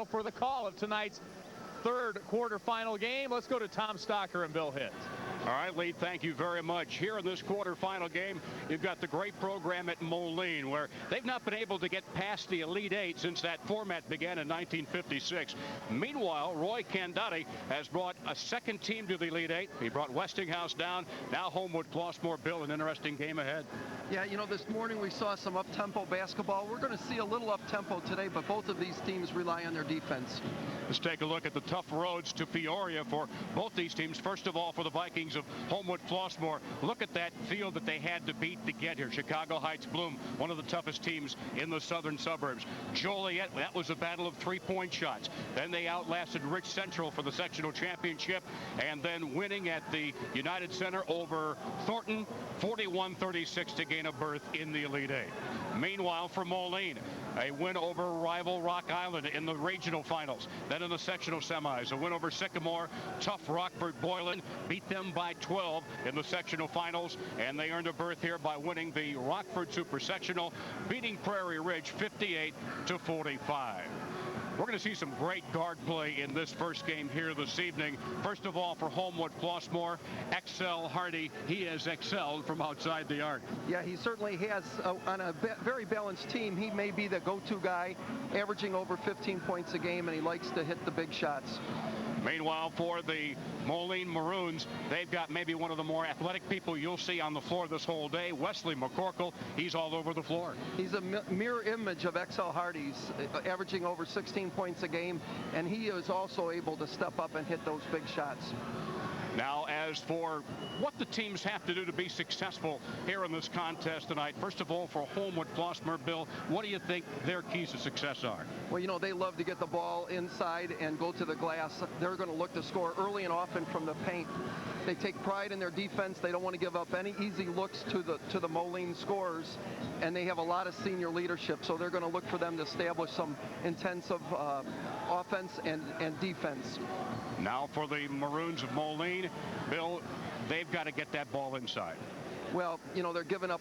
semifinal for the call of tonight's third quarterfinal game. Let's go to Tom Stocker and Bill Hitt. All right, Lee, thank you very much. Here in this quarterfinal game, you've got the great program at Moline, where they've not been able to get past the Elite Eight since that format began in 1956. Meanwhile, Roy Candotti has brought a second team to the Elite Eight. He brought Westinghouse down. Now Homewood Flossmoor. Bill, an interesting game ahead. Yeah, you know, this morning we saw some up-tempo basketball. We're going to see a little up-tempo today, but both of these teams rely on their defense. Let's take a look at the tough roads to Peoria for both these teams. First of all, for the Vikings of Homewood Flossmoor, look at that field that they had to beat to get here. Chicago Heights Bloom, one of the toughest teams in the southern suburbs. Joliet, that was a battle of three-point shots. Then they outlasted Rich Central for the sectional championship, and then winning at the United Center over Thornton, 41-36 to gain a berth in the Elite Eight. Meanwhile, for Moline, a win over rival Rock Island in the regional finals. Then in the sectional semis, a win over Sycamore. Tough Rockford Boylan beat them by 12 in the sectional finals, and they earned a berth here by winning the Rockford Super Sectional, beating Prairie Ridge 58-45. We're going to see some great guard play in this first game here this evening. First of all, for Homewood Flossmoor, Excel Hardy. He has excelled from outside the arc. Yeah, he certainly has. On a very balanced team, he may be the go-to guy, averaging over 15 points a game, and he likes to hit the big shots. Meanwhile, for the Moline Maroons, they've got maybe one of the more athletic people you'll see on the floor this whole day, Wesley Mccorkle. He's all over the floor. He's a mirror image of Excel Hardy's, averaging over 16 points a game, and he is also able to step up and hit those big shots. Now, as for what the teams have to do to be successful here in this contest tonight, first of all, for Homewood Flossmoor, Bill, what do you think their keys to success are? Well, you know, they love to get the ball inside and go to the glass. They're going to look to score early and often from the paint. They take pride in their defense. They don't want to give up any easy looks to the Moline scorers, and they have a lot of senior leadership, so they're going to look for them to establish some intensive offense and defense. Now for the Maroons of Moline, Bill, they've got to get that ball inside. Well, you know, they're giving up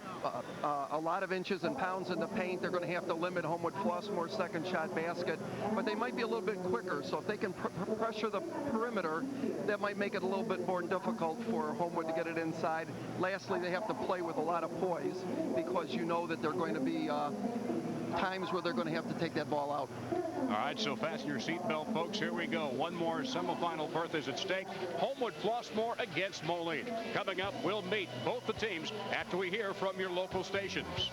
a lot of inches and pounds in the paint. They're going to have to limit Homewood Flossmoor's second shot basket, but they might be a little bit quicker. So if they can pressure the perimeter, that might make it a little bit more difficult for Homewood to get it inside. Lastly, they have to play with a lot of poise, because you know that there are going to be times where they're going to have to take that ball out. All right, so fasten your seatbelt, folks. Here we go. One more semifinal berth is at stake. Homewood Flossmoor against Moline. Coming up, we'll meet both the teams after we hear from your local stations.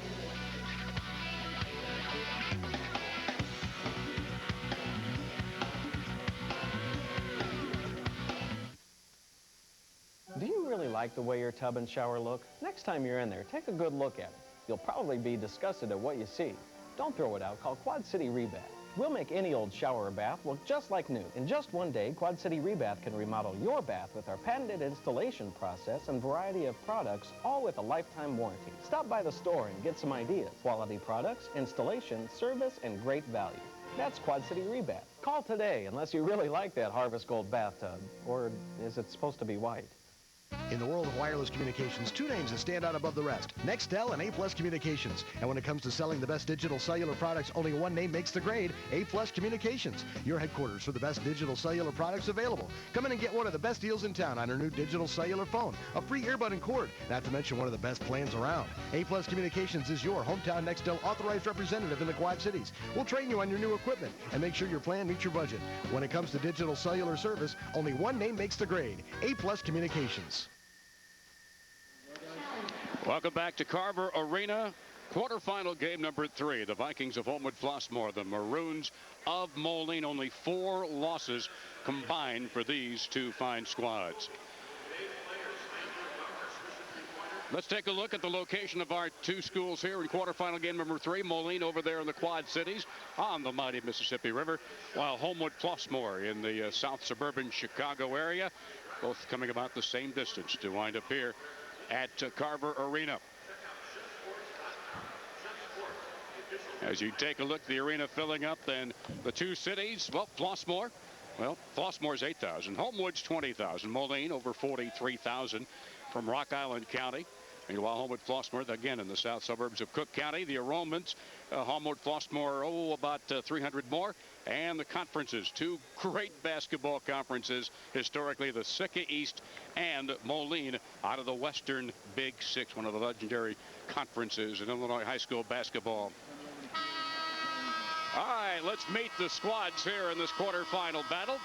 Do you really like the way your tub and shower look? Next time you're in there, take a good look at it. You'll probably be disgusted at what you see. Don't throw it out. Call Quad City Rebath. We'll make any old shower or bath look just like new. In just one day, Quad City Rebath can remodel your bath with our patented installation process and variety of products, all with a lifetime warranty. Stop by the store and get some ideas. Quality products, installation, service, and great value. That's Quad City Rebath. Call today, unless you really like that Harvest Gold bathtub. Or is it supposed to be white? In the world of wireless communications, two names that stand out above the rest: Nextel and A+ Communications. And when it comes to selling the best digital cellular products, only one name makes the grade: A+ Communications. Your headquarters for the best digital cellular products available. Come in and get one of the best deals in town on our new digital cellular phone, a free earbud and cord, not to mention one of the best plans around. A+ Communications is your hometown Nextel authorized representative in the Quad Cities. We'll train you on your new equipment and make sure your plan meets your budget. When it comes to digital cellular service, only one name makes the grade: A+ Communications. Welcome back to Carver Arena. Quarterfinal game number 3. The Vikings of Homewood Flossmoor, the Maroons of Moline. Only 4 losses combined for these two fine squads. Let's take a look at the location of our two schools here in quarterfinal game number 3. Moline over there in the Quad Cities on the mighty Mississippi River, while Homewood Flossmoor in the south suburban Chicago area, both coming about the same distance to wind up here at Carver Arena. As you take a look, the arena filling up, then the two cities, well, Flossmoor, Flossmoor's 8,000, Homewood's 20,000, Moline over 43,000 from Rock Island County. Meanwhile, Homewood Flossmoor, again in the south suburbs of Cook County. The enrollments, Homewood Flossmoor, about 300 more. And the conferences, two great basketball conferences, historically the Sika East and Moline out of the Western Big Six, one of the legendary conferences in Illinois high school basketball. All right, let's meet the squads here in this quarterfinal battle.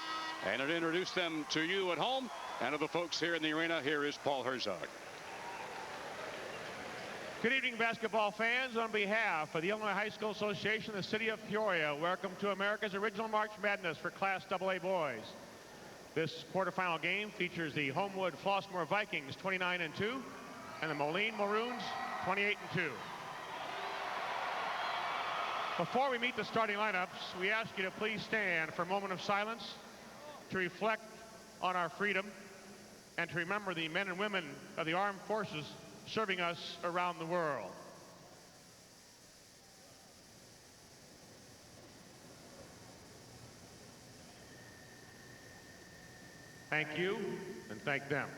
And to introduce them to you at home and to the folks here in the arena, here is Paul Herzog. Good evening, basketball fans. On behalf of the Illinois High School Association, the City of Peoria, welcome to America's original March Madness for Class AA boys. This quarterfinal game features the Homewood Flossmoor Vikings 29-2 and the Moline Maroons 28-2. Before we meet the starting lineups, we ask you to please stand for a moment of silence to reflect on our freedom and to remember the men and women of the armed forces serving us around the world. Thank you, and thank them.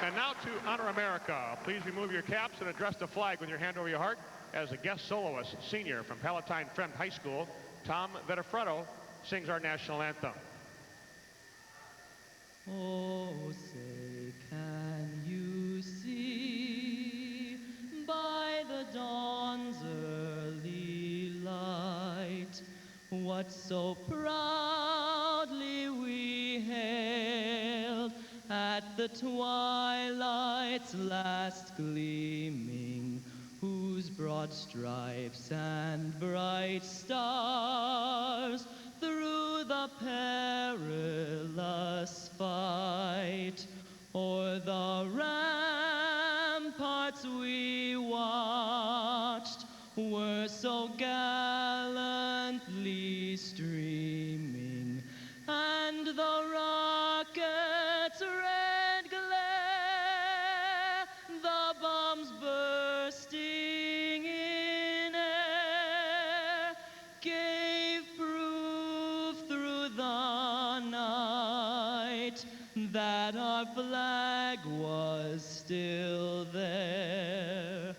And now to honor America. Please remove your caps and address the flag with your hand over your heart as a guest soloist, senior from Palatine Friend High School, Tom Vedafreddo, sings our national anthem. Oh, say, can you see by the dawn's early light what so proudly we hailed at the twilight's last gleaming, whose broad stripes and bright stars through the perilous fight o'er the ramparts we watched were so gallantly streaming, and the rockets' red glare, the bombs bursting in air, gave proof through the night that our flag was still there.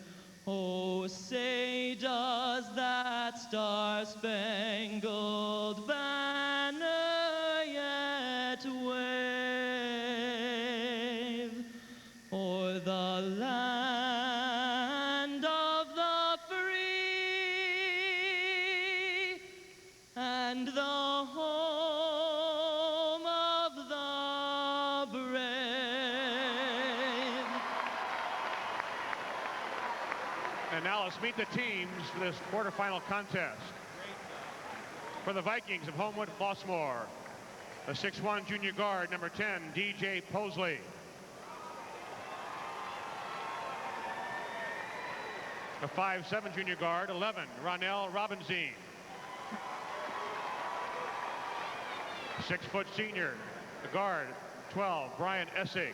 Oh, say does that star-spangled banner yet wave o'er the land of the free and the home of the brave? And now let's meet the teams for this quarterfinal contest. For the Vikings of Homewood Flossmoor, the 6'1" junior guard, number 10, DJ Posley. The 5'7" junior guard, 11, Ronell Robinzine. 6-foot senior, the guard, 12, Brian Essig.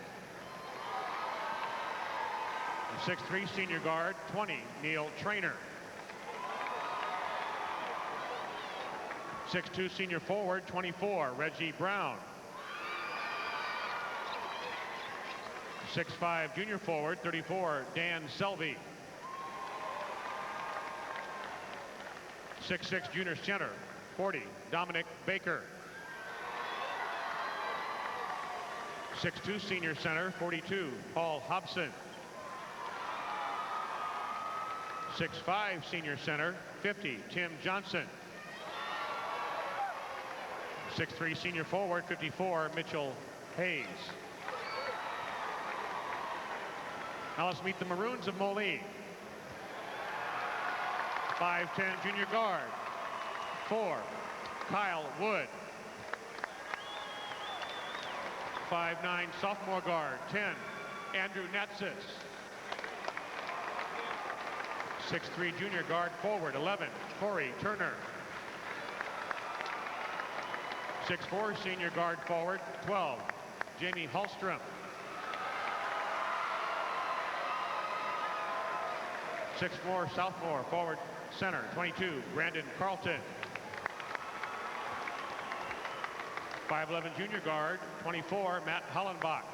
The 6'3" senior guard, 20, Neil Trainer. 6'2" senior forward, 24, Reggie Brown. 6'5" junior forward, 34, Dan Selvey. 6'6" junior center, 40, Dominic Baker. 6'2" senior center, 42, Paul Hobson. 6'5" senior center, 50, Tim Johnson. 6'3" senior forward, 54, Mitchell Hayes. Now let's meet the Maroons of Moline. 5'10" junior guard, 4, Kyle Wood. 5'9" sophomore guard, 10, Andrew Natsis. 6'3" junior guard forward, 11, Corey Turner. 6'4" senior guard forward, 12, Jamie Hallstrom. 6'4" sophomore forward center, 22, Brandon Carlton. 5'11" junior guard, 24, Matt Hollenbach.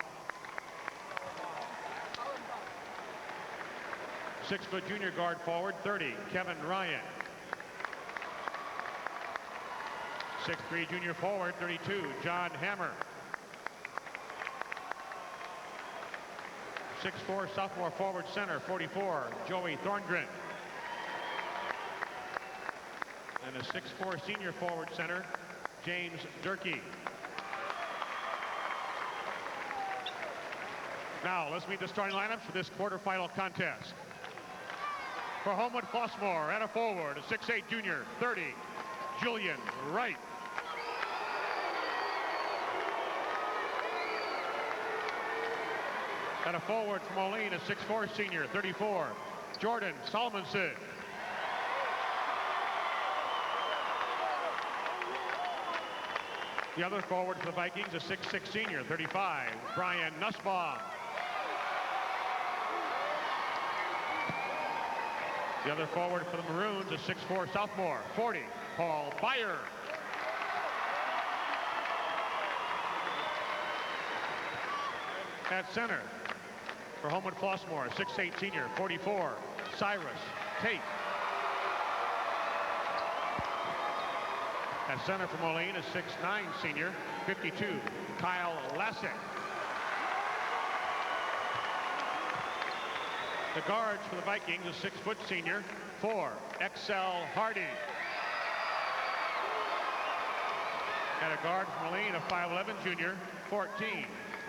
6-foot junior guard forward, 30, Kevin Ryan. 6'3" junior forward, 32, John Hammer. 6'4" sophomore forward center, 44, Joey Thorngren. And a 6'4" senior forward center, James Durkee. Now let's meet the starting lineups for this quarterfinal contest. For Homewood Flossmoor, at a forward, a 6'8" junior, 30, Julian Wright. At a forward from Moline, a 6'4" senior, 34, Jordan Salmonson. The other forward for the Vikings, a 6'6" senior, 35, Brian Nussbaum. The other forward for the Maroons, a 6'4" sophomore, 40, Paul Byer. At center for Homewood Flossmoor, 6'8" senior, 44, Cyrus Tate. At center for Moline, a 6'9" senior, 52, Kyle Lassick. The guards for the Vikings, a 6-foot senior, 4, Excel Hardy. And a guard for Moline, a 5'11" junior, 14,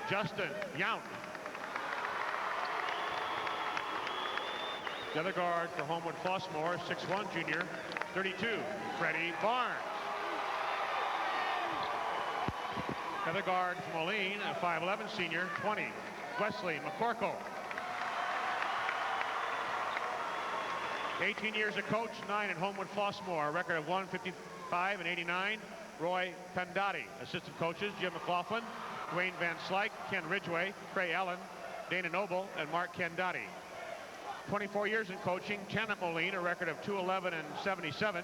Justin Yount. The other guard for Homewood Flossmoor, 6'1" junior, 32, Freddie Barnes. The other guard for Moline, a 5'11" senior, 20, Wesley McCorkle. 18 years a coach, 9 at Homewood Flossmoor, a record of 155 and 89, Roy Pendotti. Assistant coaches, Jim McLaughlin, Dwayne Van Slyke, Ken Ridgway, Trey Allen, Dana Noble, and Mark Kendotti. 24 years in coaching, 10 at Moline, a record of 211 and 77,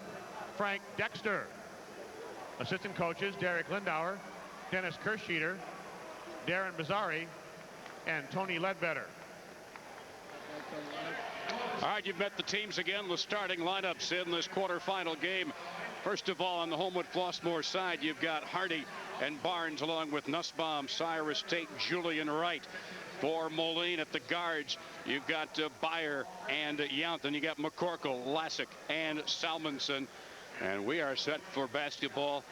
Frank Dexter. Assistant coaches, Derek Lindauer, Dennis Kerscheeder, Darren Bizzari, and Tony Ledbetter. All right, you've met the teams again, the starting lineups in this quarterfinal game. First of all, on the Homewood Flossmoor side, you've got Hardy and Barnes along with Nussbaum, Cyrus Tate, Julian Wright. For Moline at the guards, you've got Byer and Yount, and you got McCorkle, Lassick, and Salmonson. And we are set for basketball.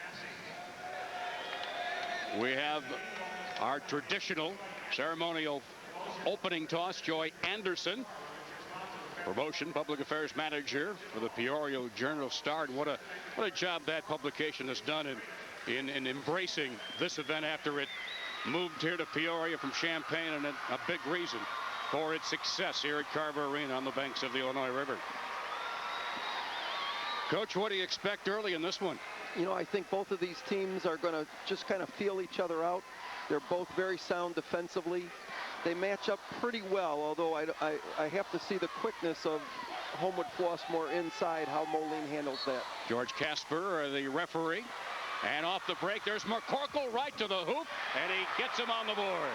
We have our traditional ceremonial opening toss, Joy Anderson, promotion public affairs manager for the Peoria Journal-Star. And what a job that publication has done in embracing this event after it moved here to Peoria from Champaign, and a big reason for its success here at Carver Arena on the banks of the Illinois River. Coach, what do you expect early in this one? You know, I think both of these teams are going to just kind of feel each other out. They're both very sound defensively. They match up pretty well, although I have to see the quickness of Homewood Flossmoor inside, how Moline handles that. George Casper, the referee. And off the break, there's McCorkle right to the hoop, and he gets him on the board.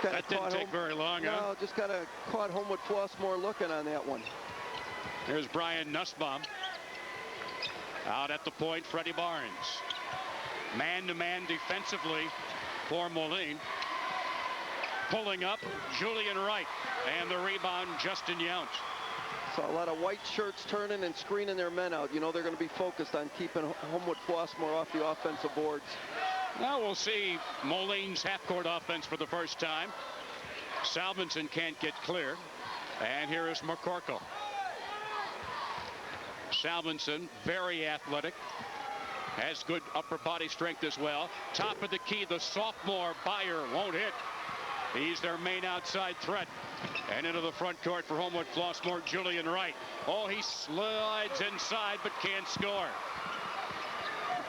That didn't take very long, huh? No, just kind of caught Homewood Flossmoor looking on that one. Here's Brian Nussbaum. Out at the point, Freddie Barnes. Man-to-man defensively for Moline. Pulling up, Julian Wright. And the rebound, Justin Yount. So a lot of white shirts turning and screening their men out. You know they're going to be focused on keeping Homewood Flossmoor off the offensive boards. Now we'll see Moline's half-court offense for the first time. Salmonson can't get clear. And here is McCorkle. Salmonson, very athletic. Has good upper body strength as well. Top of the key, the sophomore Byer won't hit. He's their main outside threat. And into the front court for Homewood Flossmoor, Julian Wright. Oh, he slides inside but can't score.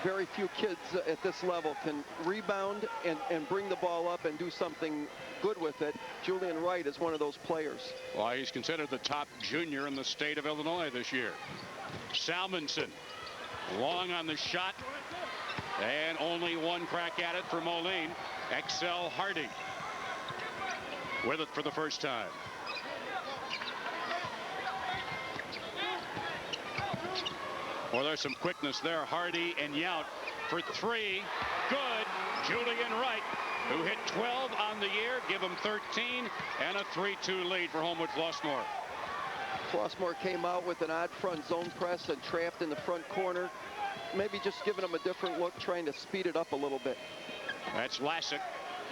Very few kids at this level can rebound and bring the ball up and do something good with it. Julian Wright is one of those players. Well, he's considered the top junior in the state of Illinois this year. Salmonson, long on the shot, and only one crack at it for Moline. Excel Hardy. with it for the first time. Well, there's some quickness there. Hardy and Yount for three. Good. Julian Wright, who hit 12 on the year, give him 13, and a 3-2 lead for Homewood Flossmoor. Flossmoor came out with an odd front zone press and trapped in the front corner. Maybe just giving them a different look, trying to speed it up a little bit. That's Lassick,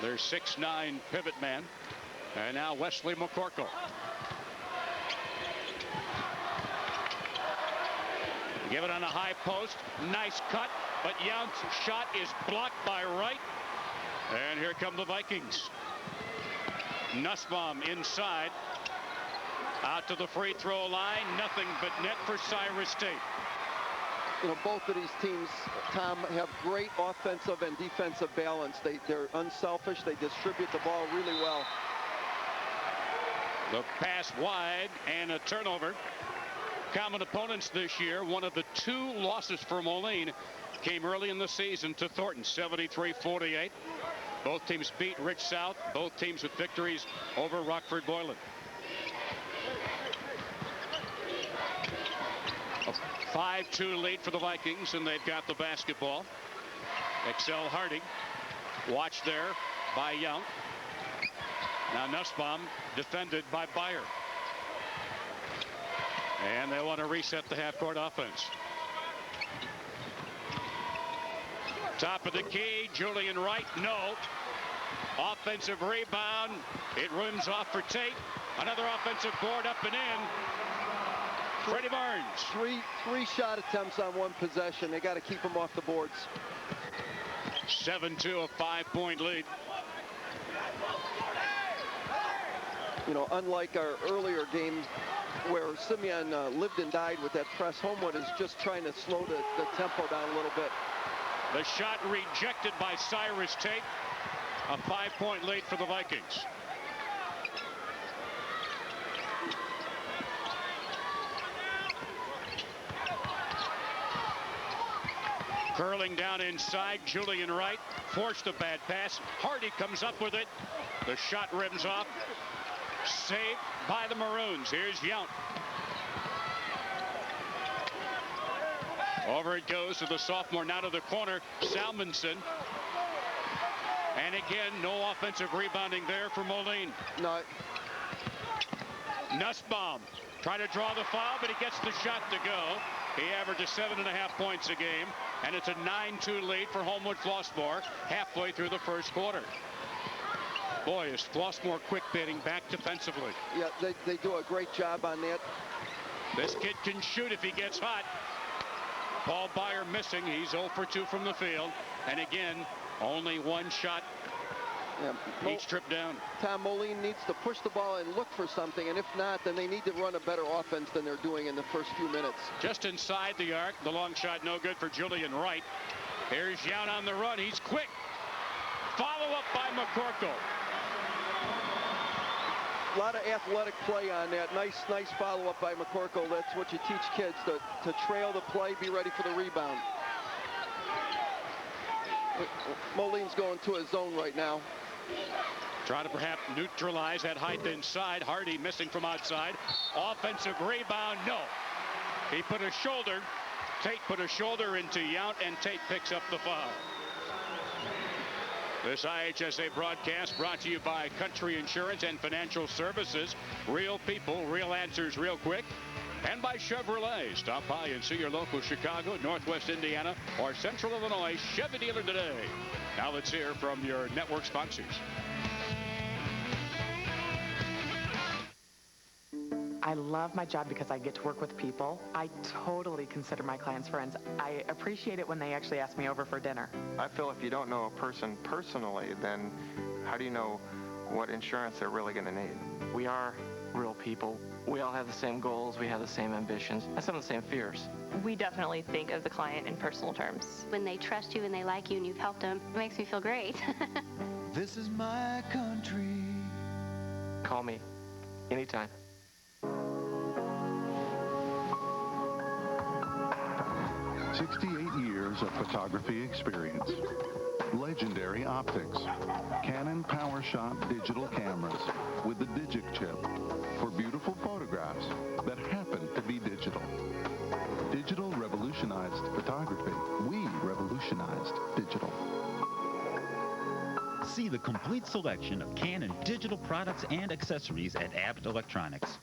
their 6'9" pivot man. And now Wesley Mccorkle. Give it on a high post. Nice cut, but Yount's shot is blocked by Wright. And here come the Vikings. Nussbaum inside. Out to the free throw line. Nothing but net for Cyrus Tate. You know, both of these teams, Tom, have great offensive and defensive balance. They're unselfish. They distribute the ball really well. The pass wide and a turnover. Common opponents this year. One of the two losses for Moline came early in the season to Thornton, 73-48. Both teams beat Rich South. Both teams with victories over Rockford Boylan. A 5-2 lead for the Vikings, and they've got the basketball. Excel Harding. Watch there by Yount. Now Nussbaum defended by Byer. And they want to reset the half-court offense. Top of the key, Julian Wright, no. Offensive rebound. It rims off for Tate. Another offensive board up and in. Freddie Barnes. Three shot attempts on one possession. They got to keep them off the boards. 7-2, a 5-point lead. You know, unlike our earlier game where Simeon lived and died with that press, Homewood is just trying to slow the tempo down a little bit. The shot rejected by Cyrus Tate. A 5-point lead for the Vikings. Curling down inside, Julian Wright forced a bad pass. Hardy comes up with it. The shot rims off. Saved by the Maroons. Here's Yount. Over it goes to the sophomore, now to the corner, Salmonson. And again, no offensive rebounding there for Moline. No. Nussbaum trying to draw the foul, but he gets the shot to go. He averages 7.5 points a game, and it's a 9-2 lead for Homewood Flossmoor halfway through the first quarter. Boy, is Flossmoor quick bidding back defensively. Yeah, they do a great job on that. This kid can shoot if he gets hot. Paul Byer missing. He's 0 for 2 from the field. And again, only one shot each trip down. Tom, Moline needs to push the ball and look for something. And if not, then they need to run a better offense than they're doing in the first few minutes. Just inside the arc. The long shot no good for Julian Wright. Here's Yount on the run. He's quick. Follow up by Mccorkle. A lot of athletic play on that. Nice follow-up by Mccorkle. That's what you teach kids, to trail the play, be ready for the rebound. Moline's going to his zone right now. Trying to perhaps neutralize that height inside. Hardy missing from outside. Offensive rebound, no. He put a shoulder. Tate put a shoulder into Yount, and Tate picks up the foul. This IHSA broadcast brought to you by Country Insurance and Financial Services. Real people, real answers, real quick. And by Chevrolet. Stop by and see your local Chicago, Northwest Indiana, or Central Illinois Chevy dealer today. Now let's hear from your network sponsors. I love my job because I get to work with people. I totally consider my clients friends. I appreciate it when they actually ask me over for dinner. I feel if you don't know a person personally, then how do you know what insurance they're really going to need? We are real people. We all have the same goals. We have the same ambitions and some of the same fears. We definitely think of the client in personal terms. When they trust you and they like you and you've helped them, it makes me feel great. This is my country. Call me anytime. "68 years of photography experience. Legendary optics. Canon PowerShot digital cameras with the Digic chip for beautiful photographs that happen to be digital. Digital revolutionized photography. We revolutionized digital. See the complete selection of Canon digital products and accessories at Abbott Electronics.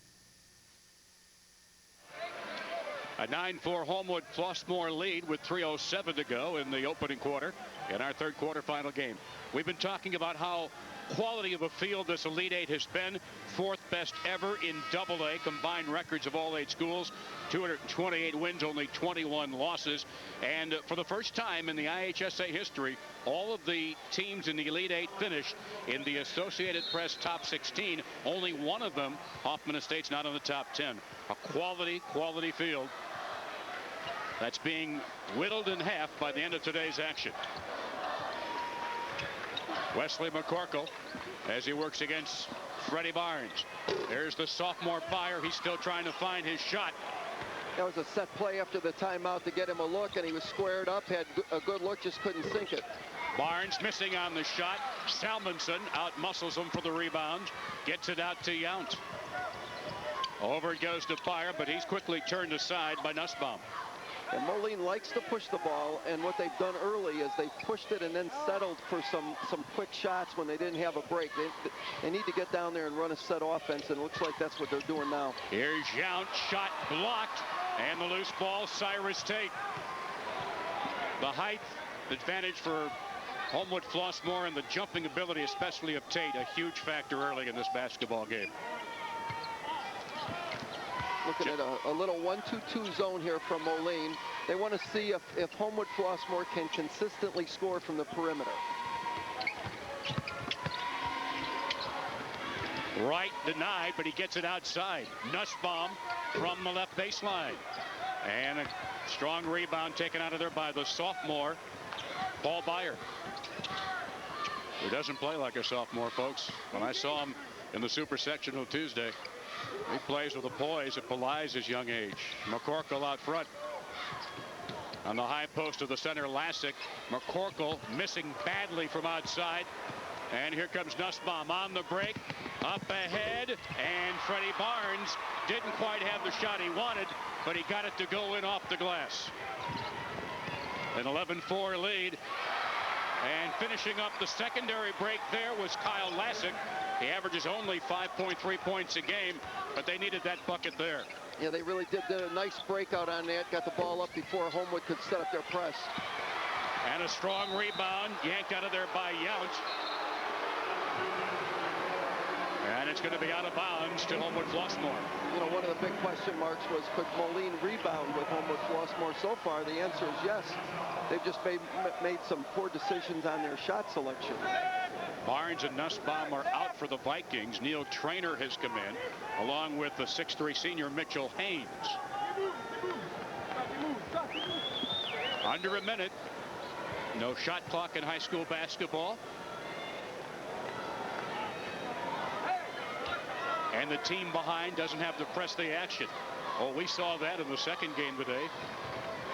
A 9-4 Homewood Flossmoor lead with 3:07 to go in the opening quarter in our third quarterfinal game. We've been talking about how quality of a field this Elite Eight has been. Fourth best ever in AA. Combined records of all 8 schools. 228 wins, only 21 losses. And for the first time in the IHSA history, all of the teams in the Elite Eight finished in the Associated Press top 16. Only one of them, Hoffman Estates, not in the top 10. A quality field that's being whittled in half by the end of today's action. Wesley Mccorkle as he works against Freddie Barnes. There's the sophomore fire. He's still trying to find his shot. That was a set play after the timeout to get him a look, and he was squared up, had a good look, just couldn't sink it. Barnes missing on the shot. Salmonson out-muscles him for the rebound. Gets it out to Yount. Over it goes to Fire, but he's quickly turned aside by Nussbaum. And Moline likes to push the ball, and what they've done early is they've pushed it and then settled for some quick shots when they didn't have a break. They need to get down there and run a set offense, and it looks like that's what they're doing now. Here's Yount, shot blocked, and the loose ball, Cyrus Tate. The height advantage for Homewood Flossmoor and the jumping ability, especially of Tate, a huge factor early in this basketball game. Looking at a little 1-2-2 zone here from Moline. They want to see if Homewood Flossmoor can consistently score from the perimeter. Wright denied, but he gets it outside. Nussbaum from the left baseline. And a strong rebound taken out of there by the sophomore, Paul Byer. He doesn't play like a sophomore, folks. When I saw him in the Super Sectional Tuesday, he plays with a poise that belies his young age. McCorkle out front. On the high post of the center, Lassick. McCorkle missing badly from outside. And here comes Nussbaum on the break. Up ahead. And Freddie Barnes didn't quite have the shot he wanted, but he got it to go in off the glass. An 11-4 lead. And finishing up the secondary break there was Kyle Lassick. He averages only 5.3 points a game, but they needed that bucket there. Yeah, they really did a nice breakout on that. Got the ball up before Homewood could set up their press. And a strong rebound yanked out of there by Yount. And it's going to be out of bounds to Homewood Flossmoor. You know, one of the big question marks was, could Moline rebound with Homewood Flossmoor? So far, the answer is yes. They've just made some poor decisions on their shot selection. Barnes and Nussbaum are out for the Vikings. Neil Traynor has come in, along with the 6'3 senior Mitchell Haynes. Under a minute. No shot clock in high school basketball. And the team behind doesn't have to press the action. Oh, we saw that in the second game today.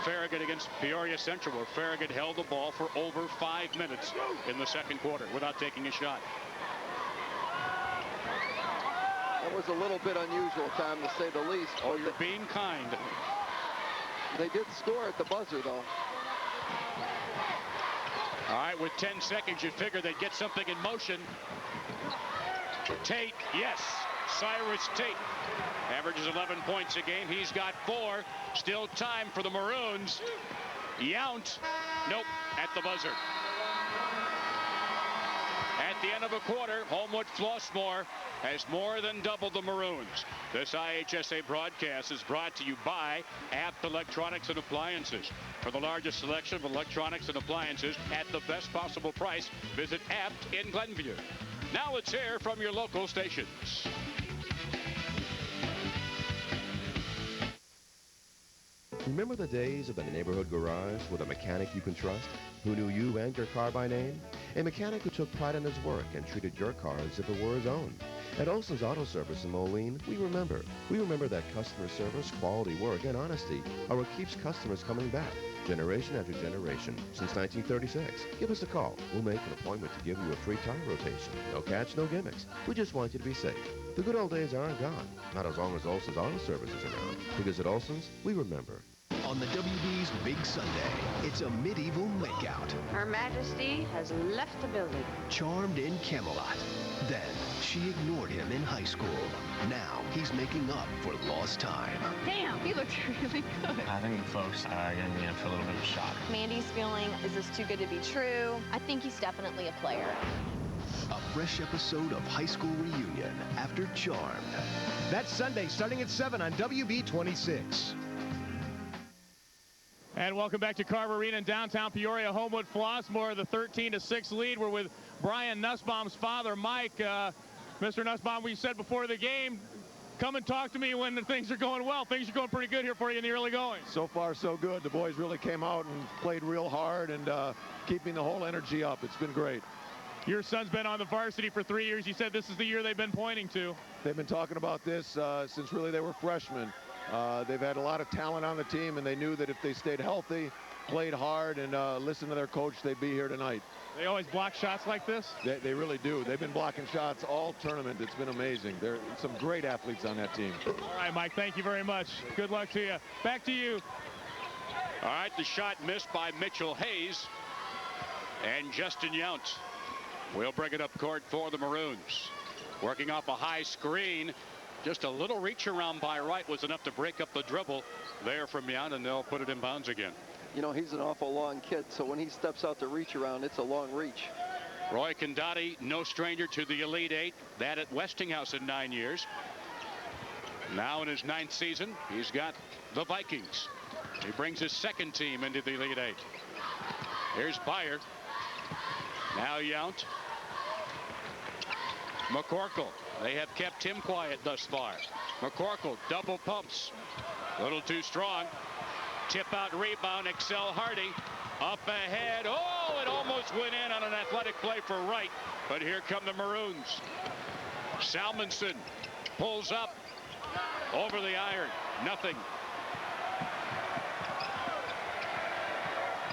Farragut against Peoria Central, where Farragut held the ball for over 5 minutes in the second quarter without taking a shot. That was a little bit unusual, Tom, to say the least. Oh, you're being kind. They did score at the buzzer, though. All right, with 10 seconds, you'd figure they'd get something in motion. Tate, yes. Cyrus Tate averages 11 points a game. He's got 4. Still time for the Maroons. Yount, nope, at the buzzer. At the end of a quarter, Homewood Flossmoor has more than doubled the Maroons. This IHSA broadcast is brought to you by Abt Electronics and Appliances. For the largest selection of electronics and appliances at the best possible price, visit Abt in Glenview. Now let's hear from your local stations. Remember the days of the neighborhood garage with a mechanic you can trust, who knew you and your car by name? A mechanic who took pride in his work and treated your car as if it were his own. At Olson's Auto Service in Moline, we remember. We remember that customer service, quality work, and honesty are what keeps customers coming back, generation after generation, since 1936. Give us a call. We'll make an appointment to give you a free tire rotation. No catch, no gimmicks. We just want you to be safe. The good old days aren't gone. Not as long as Olson's Auto Service is around. Because at Olson's, we remember. On the WB's Big Sunday, it's a medieval makeout. Her Majesty has left the building. Charmed in Camelot. Then, she ignored him in high school. Now, he's making up for lost time. Damn, he looks really good. I think folks are going to be in for a little bit of shock. Mandy's feeling, is this too good to be true? I think he's definitely a player. A fresh episode of High School Reunion after Charmed. That's Sunday, starting at 7 on WB 26. And welcome back to Carver Arena in downtown Peoria. Homewood Flossmoor, the 13-6 lead. We're with Brian Nussbaum's father, Mike. Mr. Nussbaum, we said before the game, come and talk to me when things are going well. Things are going pretty good here for you in the early going. So far, so good. The boys really came out and played real hard and keeping the whole energy up. It's been great. Your son's been on the varsity for 3 years. You said this is the year they've been pointing to. They've been talking about this since really they were freshmen. They've had a lot of talent on the team, and they knew that if they stayed healthy, played hard, and listened to their coach, they'd be here tonight. They always block shots like this? They really do. They've been blocking shots all tournament. It's been amazing. There are some great athletes on that team. All right, Mike, thank you very much. Good luck to you. Back to you. All right, the shot missed by Mitchell Hayes, and Justin Yount will bring it up court for the Maroons. Working off a high screen. Just a little reach around by Wright was enough to break up the dribble there from Yount, and they'll put it in bounds again. You know, he's an awful long kid, so when he steps out to reach around, it's a long reach. Roy Condotti, no stranger to the Elite Eight. That at Westinghouse in 9 years. Now in his 9th season, he's got the Vikings. He brings his second team into the Elite Eight. Here's Byer. Now Yount. McCorkle. They have kept him quiet thus far. McCorkle double pumps. A little too strong. Tip out rebound. Excel Hardy. Up ahead. Oh, it almost went in on an athletic play for Wright. But here come the Maroons. Salmonson pulls up over the iron. Nothing.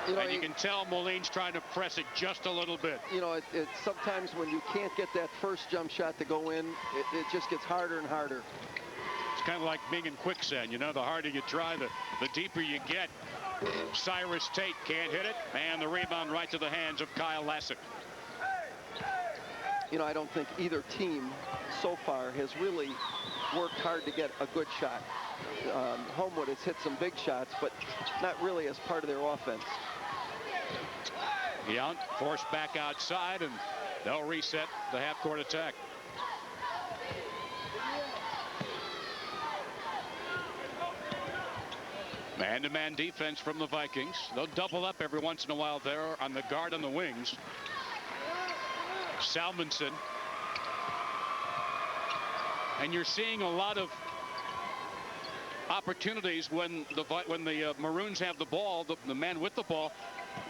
You know, and you can tell Moline's trying to press it just a little bit. You know, it's sometimes when you can't get that first jump shot to go in, it just gets harder and harder. It's kind of like being in quicksand. You know, the harder you try, the deeper you get. Cyrus Tate can't hit it, and the rebound right to the hands of Kyle Lassick. You know, I don't think either team so far has really worked hard to get a good shot. Homewood has hit some big shots, but not really as part of their offense. Yount forced back outside, and they'll reset the half-court attack. Man-to-man defense from the Vikings. They'll double up every once in a while there on the guard on the wings. Salmonson. And you're seeing a lot of opportunities when the Maroons have the ball. The man with the ball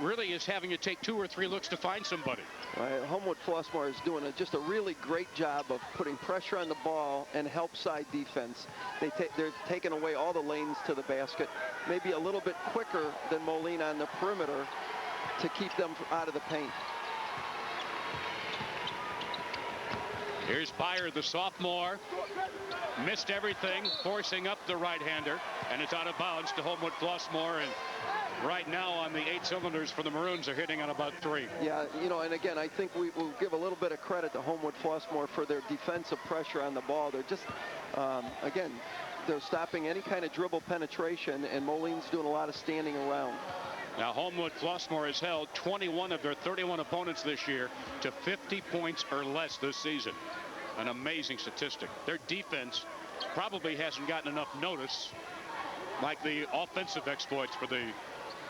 really is having to take 2 or 3 looks to find somebody. Right. Homewood Flossmoor is doing just a really great job of putting pressure on the ball and help side defense. They're taking away all the lanes to the basket, maybe a little bit quicker than Moline on the perimeter to keep them out of the paint. Here's Byer, the sophomore. Missed everything, forcing up the right-hander, and it's out of bounds to Homewood Flossmoor. And right now on the 8 cylinders for the Maroons are hitting on about 3. Yeah, you know, and again, I think we will give a little bit of credit to Homewood Flossmoor for their defensive pressure on the ball. They're just, again, they're stopping any kind of dribble penetration, and Moline's doing a lot of standing around. Now Homewood Flossmoor has held 21 of their 31 opponents this year to 50 points or less this season. An amazing statistic. Their defense probably hasn't gotten enough notice like the offensive exploits for the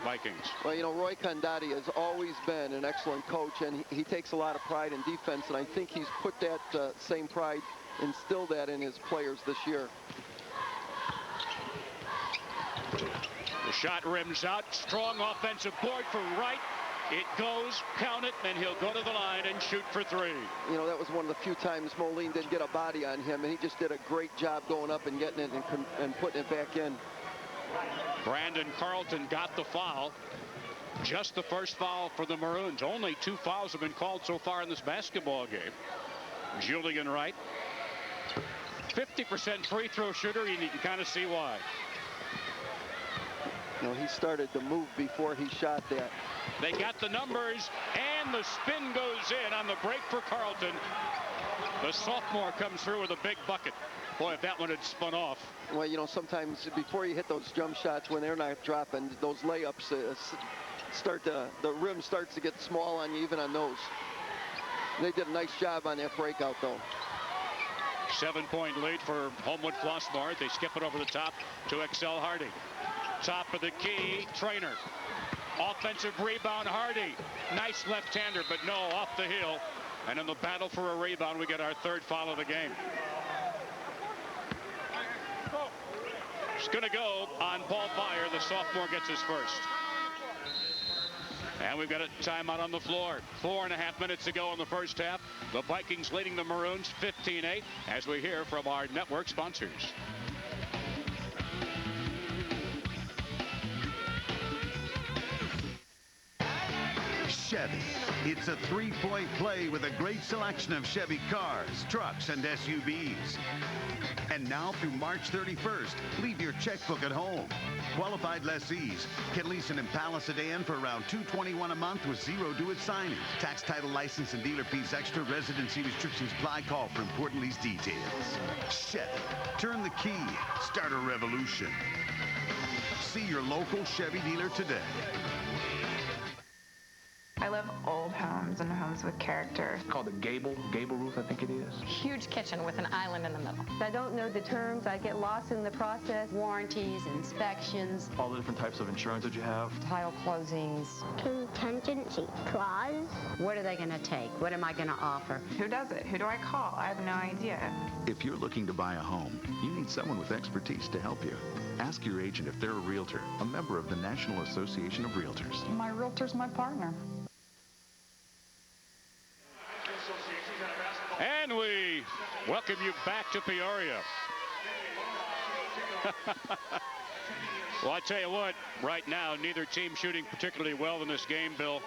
Vikings. Well, you know, Roy Condotti has always been an excellent coach, and he takes a lot of pride in defense, and I think he's put that same pride, instilled that in his players this year. The shot rims out. Strong offensive board for Wright. It goes, count it, and he'll go to the line and shoot for 3. You know, that was one of the few times Moline didn't get a body on him, and he just did a great job going up and getting it and putting it back in. Brandon Carlton got the foul. Just the first foul for the Maroons. Only 2 fouls have been called so far in this basketball game. Julian Wright, 50% free throw shooter, and you can kind of see why. You know, he started to move before he shot that. They got the numbers, and the spin goes in on the break for Carlton. The sophomore comes through with a big bucket. Boy, if that one had spun off. Well, you know, sometimes before you hit those jump shots, when they're not dropping, those layups the rim starts to get small on you, even on those. They did a nice job on that breakout, though. 7-point lead for Homewood Flossmoor. They skip it over the top to Excel Hardy. Top of the key, Trainer. Offensive rebound, Hardy. Nice left-hander, but no, off the heel. And in the battle for a rebound, we get our 3rd foul of the game. It's going to go on Paul Byer. The sophomore gets his first. And we've got a timeout on the floor. 4.5 minutes to go in the first half. The Vikings leading the Maroons 15-8 as we hear from our network sponsors. Chevy. It's a 3-point play with a great selection of Chevy cars, trucks, and SUVs. And now through March 31st, leave your checkbook at home. Qualified lessees can lease an Impala sedan for around $221 a month with zero due at signing. Tax, title, license, and dealer fees extra. Residency restrictions apply. Call for important lease details. Chevy. Turn the key. Start a revolution. See your local Chevy dealer today. I love old homes and homes with character. It's called a gable roof, I think it is. Huge kitchen with an island in the middle. I don't know the terms. I get lost in the process. Warranties, inspections. All the different types of insurance that you have. Title closings. Contingency clause. What are they going to take? What am I going to offer? Who does it? Who do I call? I have no idea. If you're looking to buy a home, you need someone with expertise to help you. Ask your agent if they're a realtor, a member of the National Association of Realtors. My realtor's my partner. And we welcome you back to Peoria. Well, I tell you what, right now, neither team shooting particularly well in this game, Bill.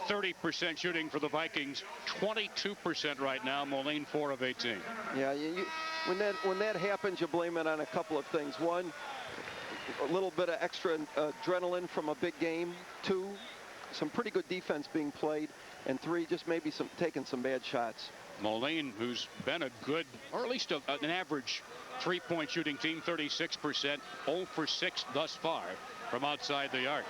30% shooting for the Vikings, 22% right now. Moline 4 of 18. Yeah, when that happens, you blame it on a couple of things. One, a little bit of extra adrenaline from a big game. 2, some pretty good defense being played. And 3, just maybe taking some bad shots. Moline, who's been a good, or at least an average 3-point shooting team, 36%, 0 for 6 thus far from outside the arc.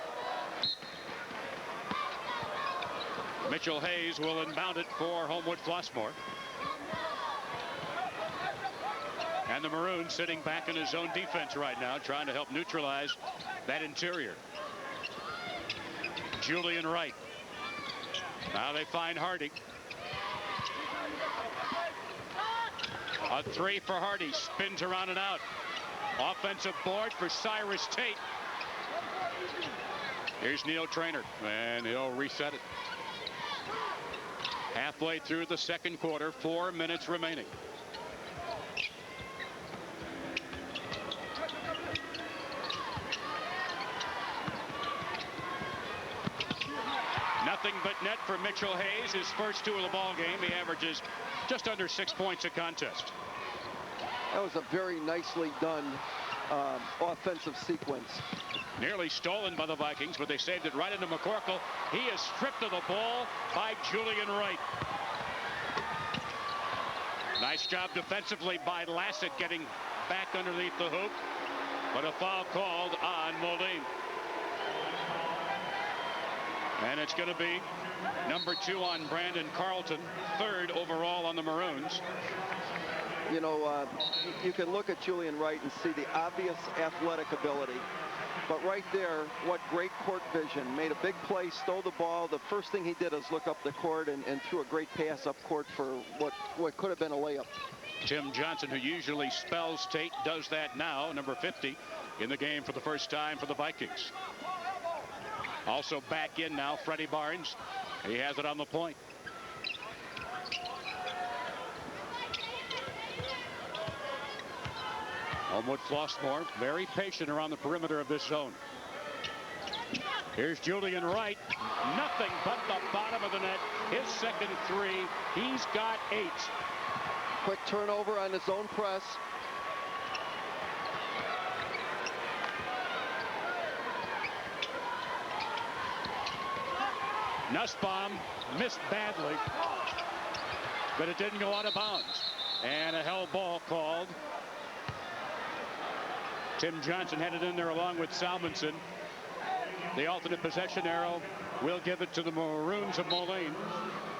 Mitchell Hayes will inbound it for Homewood Flossmoor. And the Maroons sitting back in his zone defense right now, trying to help neutralize that interior. Julian Wright. Now they find Hardy. A 3 for Hardy. Spins around and out. Offensive board for Cyrus Tate. Here's Neil Trainer, and he'll reset it. Halfway through the second quarter, 4 minutes remaining. Nothing but net for Mitchell Hayes. His first 2 of the ball game. He averages just under 6 points a contest. That was a very nicely done offensive sequence. Nearly stolen by the Vikings, but they saved it right into McCorkle. He is stripped of the ball by Julian Wright. Nice job defensively by Lassett getting back underneath the hoop, but a foul called on Moline. And it's going to be number 2 on Brandon Carlton, 3rd overall on the Maroons. You know, you can look at Julian Wright and see the obvious athletic ability. But right there, what great court vision. Made a big play, stole the ball. The first thing he did is look up the court and threw a great pass up court for what could have been a layup. Tim Johnson, who usually spells Tate, does that now, number 50 in the game for the first time for the Vikings. Also back in now, Freddie Barnes. He has it on the point. Homewood Flossmoor very patient around the perimeter of this zone. Here's Julian Wright. Nothing but the bottom of the net. His second three. He's got 8. Quick turnover on his own press. Nussbaum missed badly, but it didn't go out of bounds. And a held ball called. Tim Johnson had it in there along with Salmonson. The alternate possession arrow will give it to the Maroons of Moline.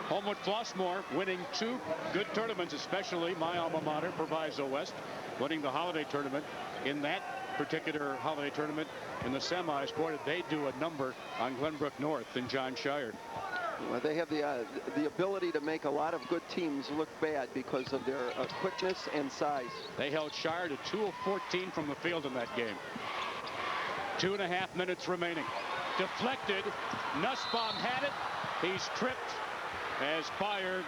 Homewood Flossmoor winning 2 good tournaments, especially my alma mater, Proviso West, winning the holiday tournament. In that particular holiday tournament, in the semis, boy, did they do a number on Glenbrook North and John Shire. Well, they have the ability to make a lot of good teams look bad because of their quickness and size. They held Shire to 2 of 14 from the field in that game. 2.5 minutes remaining. Deflected. Nussbaum had it. He's tripped as Byer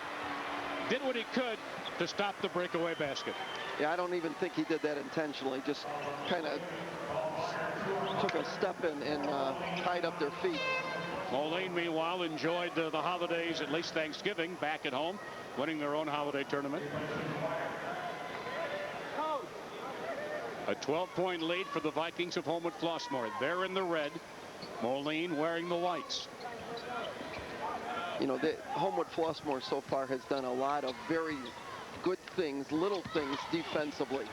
did what he could to stop the breakaway basket. Yeah, I don't even think he did that intentionally. Just kind of took a step in and tied up their feet. Moline, meanwhile, enjoyed the holidays, at least Thanksgiving, back at home, winning their own holiday tournament. A 12-point lead for the Vikings of Homewood Flossmoor. They're in the red. Moline wearing the whites. You know, Homewood Flossmoor so far has done a lot of very good things, little things defensively.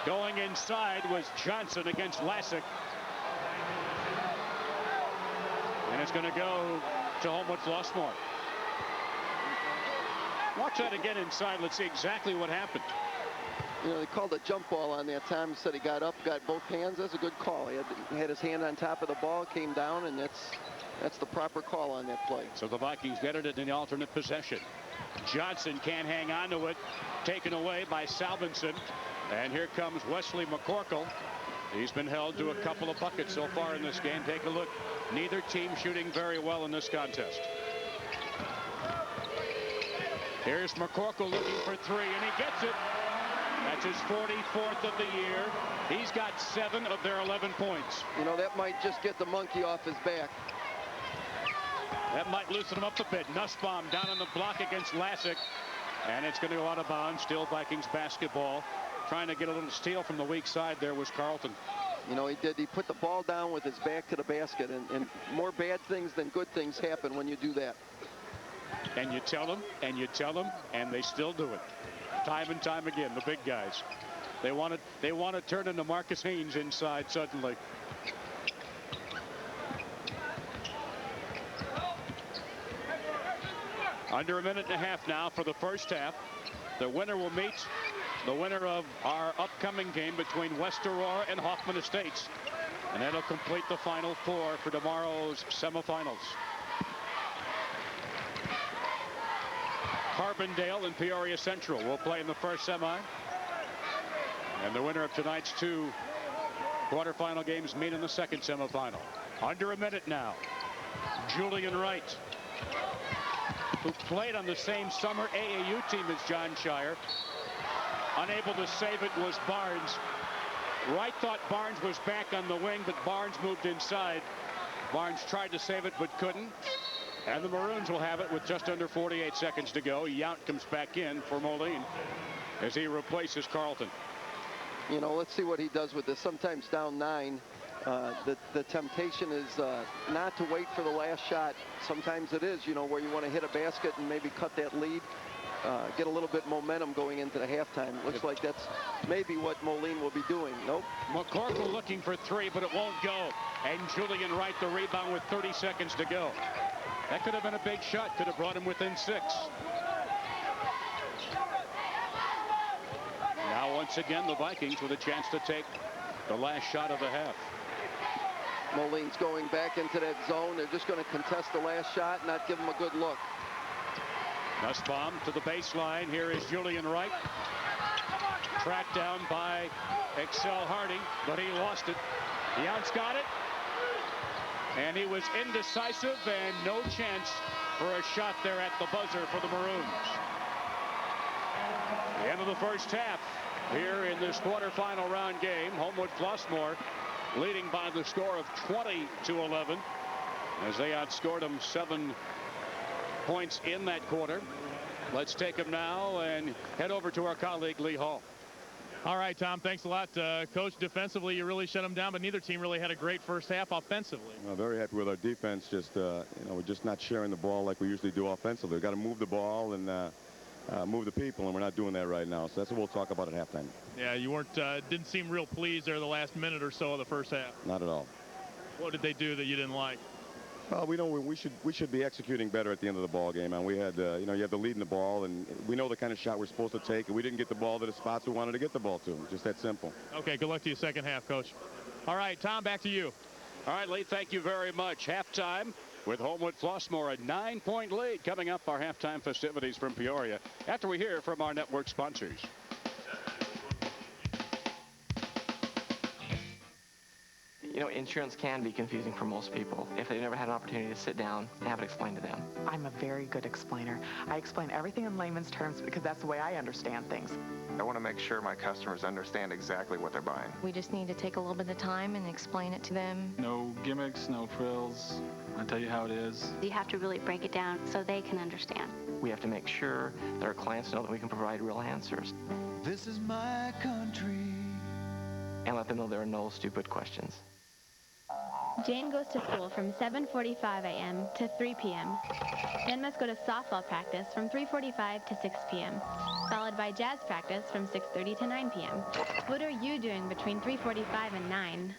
Going inside was Johnson against Lassick. And it's going to go to Homewood Flossmoor. Watch that again inside. Let's see exactly what happened. You know, they called a jump ball on that time. He said he got up, got both hands. That's a good call. He had his hand on top of the ball, came down, and that's the proper call on that play. So the Vikings get it in the alternate possession. Johnson can't hang on to it. Taken away by Salmonson. And here comes Wesley Mccorkle. He's been held to a couple of buckets so far in this game. Take a look. Neither team shooting very well in this contest. Here's McCorkle looking for 3, and he gets it. That's his 44th of the year. He's got 7 of their 11 points. You know, that might just get the monkey off his back. That might loosen him up a bit. Nussbaum down on the block against Lassick. And it's going to go out of bounds. Still Vikings basketball. Trying to get a little steal from the weak side there was Carlton. You know, he did. He put the ball down with his back to the basket. And more bad things than good things happen when you do that. And you tell them, and you tell them, and they still do it. Time and time again, the big guys. They want to turn into Marcus Haynes inside suddenly. Under a minute and a half now for the first half. The winner will meet the winner of our upcoming game between West Aurora and Hoffman Estates. And that'll complete the Final Four for tomorrow's semifinals. Carbondale and Peoria Central will play in the first semi. And the winner of tonight's 2 quarterfinal games meet in the second semifinal. Under a minute now. Julian Wright, who played on the same summer AAU team as John Shire. Unable to save it was Barnes. Wright thought Barnes was back on the wing, but Barnes moved inside. Barnes tried to save it, but couldn't. And the Maroons will have it with just under 48 seconds to go. Yount comes back in for Moline as he replaces Carlton. You know, let's see what he does with this. Sometimes down 9, the temptation is not to wait for the last shot. Sometimes it is, you know, where you want to hit a basket and maybe cut that lead. Get a little bit momentum going into the halftime. Looks like that's maybe what Moline will be doing. Nope. McCorkle looking for 3, but it won't go. And Julian Wright the rebound with 30 seconds to go. That could have been a big shot. Could have brought him within 6. Now once again the Vikings with a chance to take the last shot of the half. Moline's going back into that zone. They're just going to contest the last shot, not give him a good look. Nussbaum to the baseline. Here is Julian Wright. Tracked down by Excel Harding, but he lost it. Yount's got it. And he was indecisive and no chance for a shot there at the buzzer for the Maroons. The end of the first half here in this quarterfinal round game. Homewood Flossmoor leading by the score of 20-11 as they outscored them 7 points in that quarter. Let's take them now and head over to our colleague Lee Hall. All right, Tom, thanks a lot. Coach, defensively, you really shut them down, but neither team really had a great first half offensively. Well, very happy with our defense. Just, we're just not sharing the ball like we usually do offensively. We've got to move the ball and move the people, and we're not doing that right now. So that's what we'll talk about at halftime. Yeah, you weren't, didn't seem real pleased there the last minute or so of the first half. Not at all. What did they do that you didn't like? Well, we should be executing better at the end of the ball game, and we had you have the lead in the ball, and we know the kind of shot we're supposed to take, and we didn't get the ball to the spots we wanted to get the ball to. Just that simple. Okay, good luck to you second half, Coach. All right, Tom, back to you. All right, Lee, thank you very much. Halftime with Homewood Flossmoor, a 9-point lead. Coming up, our halftime festivities from Peoria after we hear from our network sponsors. You know, insurance can be confusing for most people if they've never had an opportunity to sit down and have it explained to them. I'm a very good explainer. I explain everything in layman's terms because that's the way I understand things. I want to make sure my customers understand exactly what they're buying. We just need to take a little bit of time and explain it to them. No gimmicks, no frills. I tell you how it is. You have to really break it down so they can understand. We have to make sure that our clients know that we can provide real answers. This is my country. And let them know there are no stupid questions. Jane goes to school from 7:45 a.m. to 3 p.m. Then must go to softball practice from 3:45 to 6 p.m., followed by jazz practice from 6:30 to 9 p.m. What are you doing between 3:45 and 9?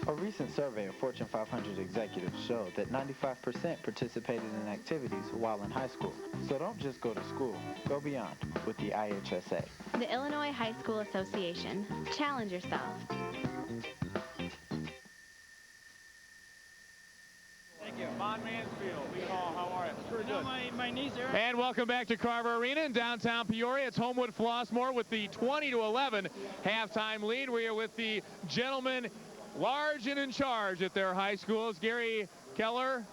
A recent survey of Fortune 500 executives showed that 95% participated in activities while in high school. So don't just go to school, go beyond with the IHSA. The Illinois High School Association. Challenge yourself. Von Mansfield, Lee Hall, how are you? Pretty good. My knees are. And welcome back to Carver Arena in downtown Peoria. It's Homewood Flossmoor with the 20-11 halftime lead. We are with the gentleman large and in charge at their high schools, Gary Keller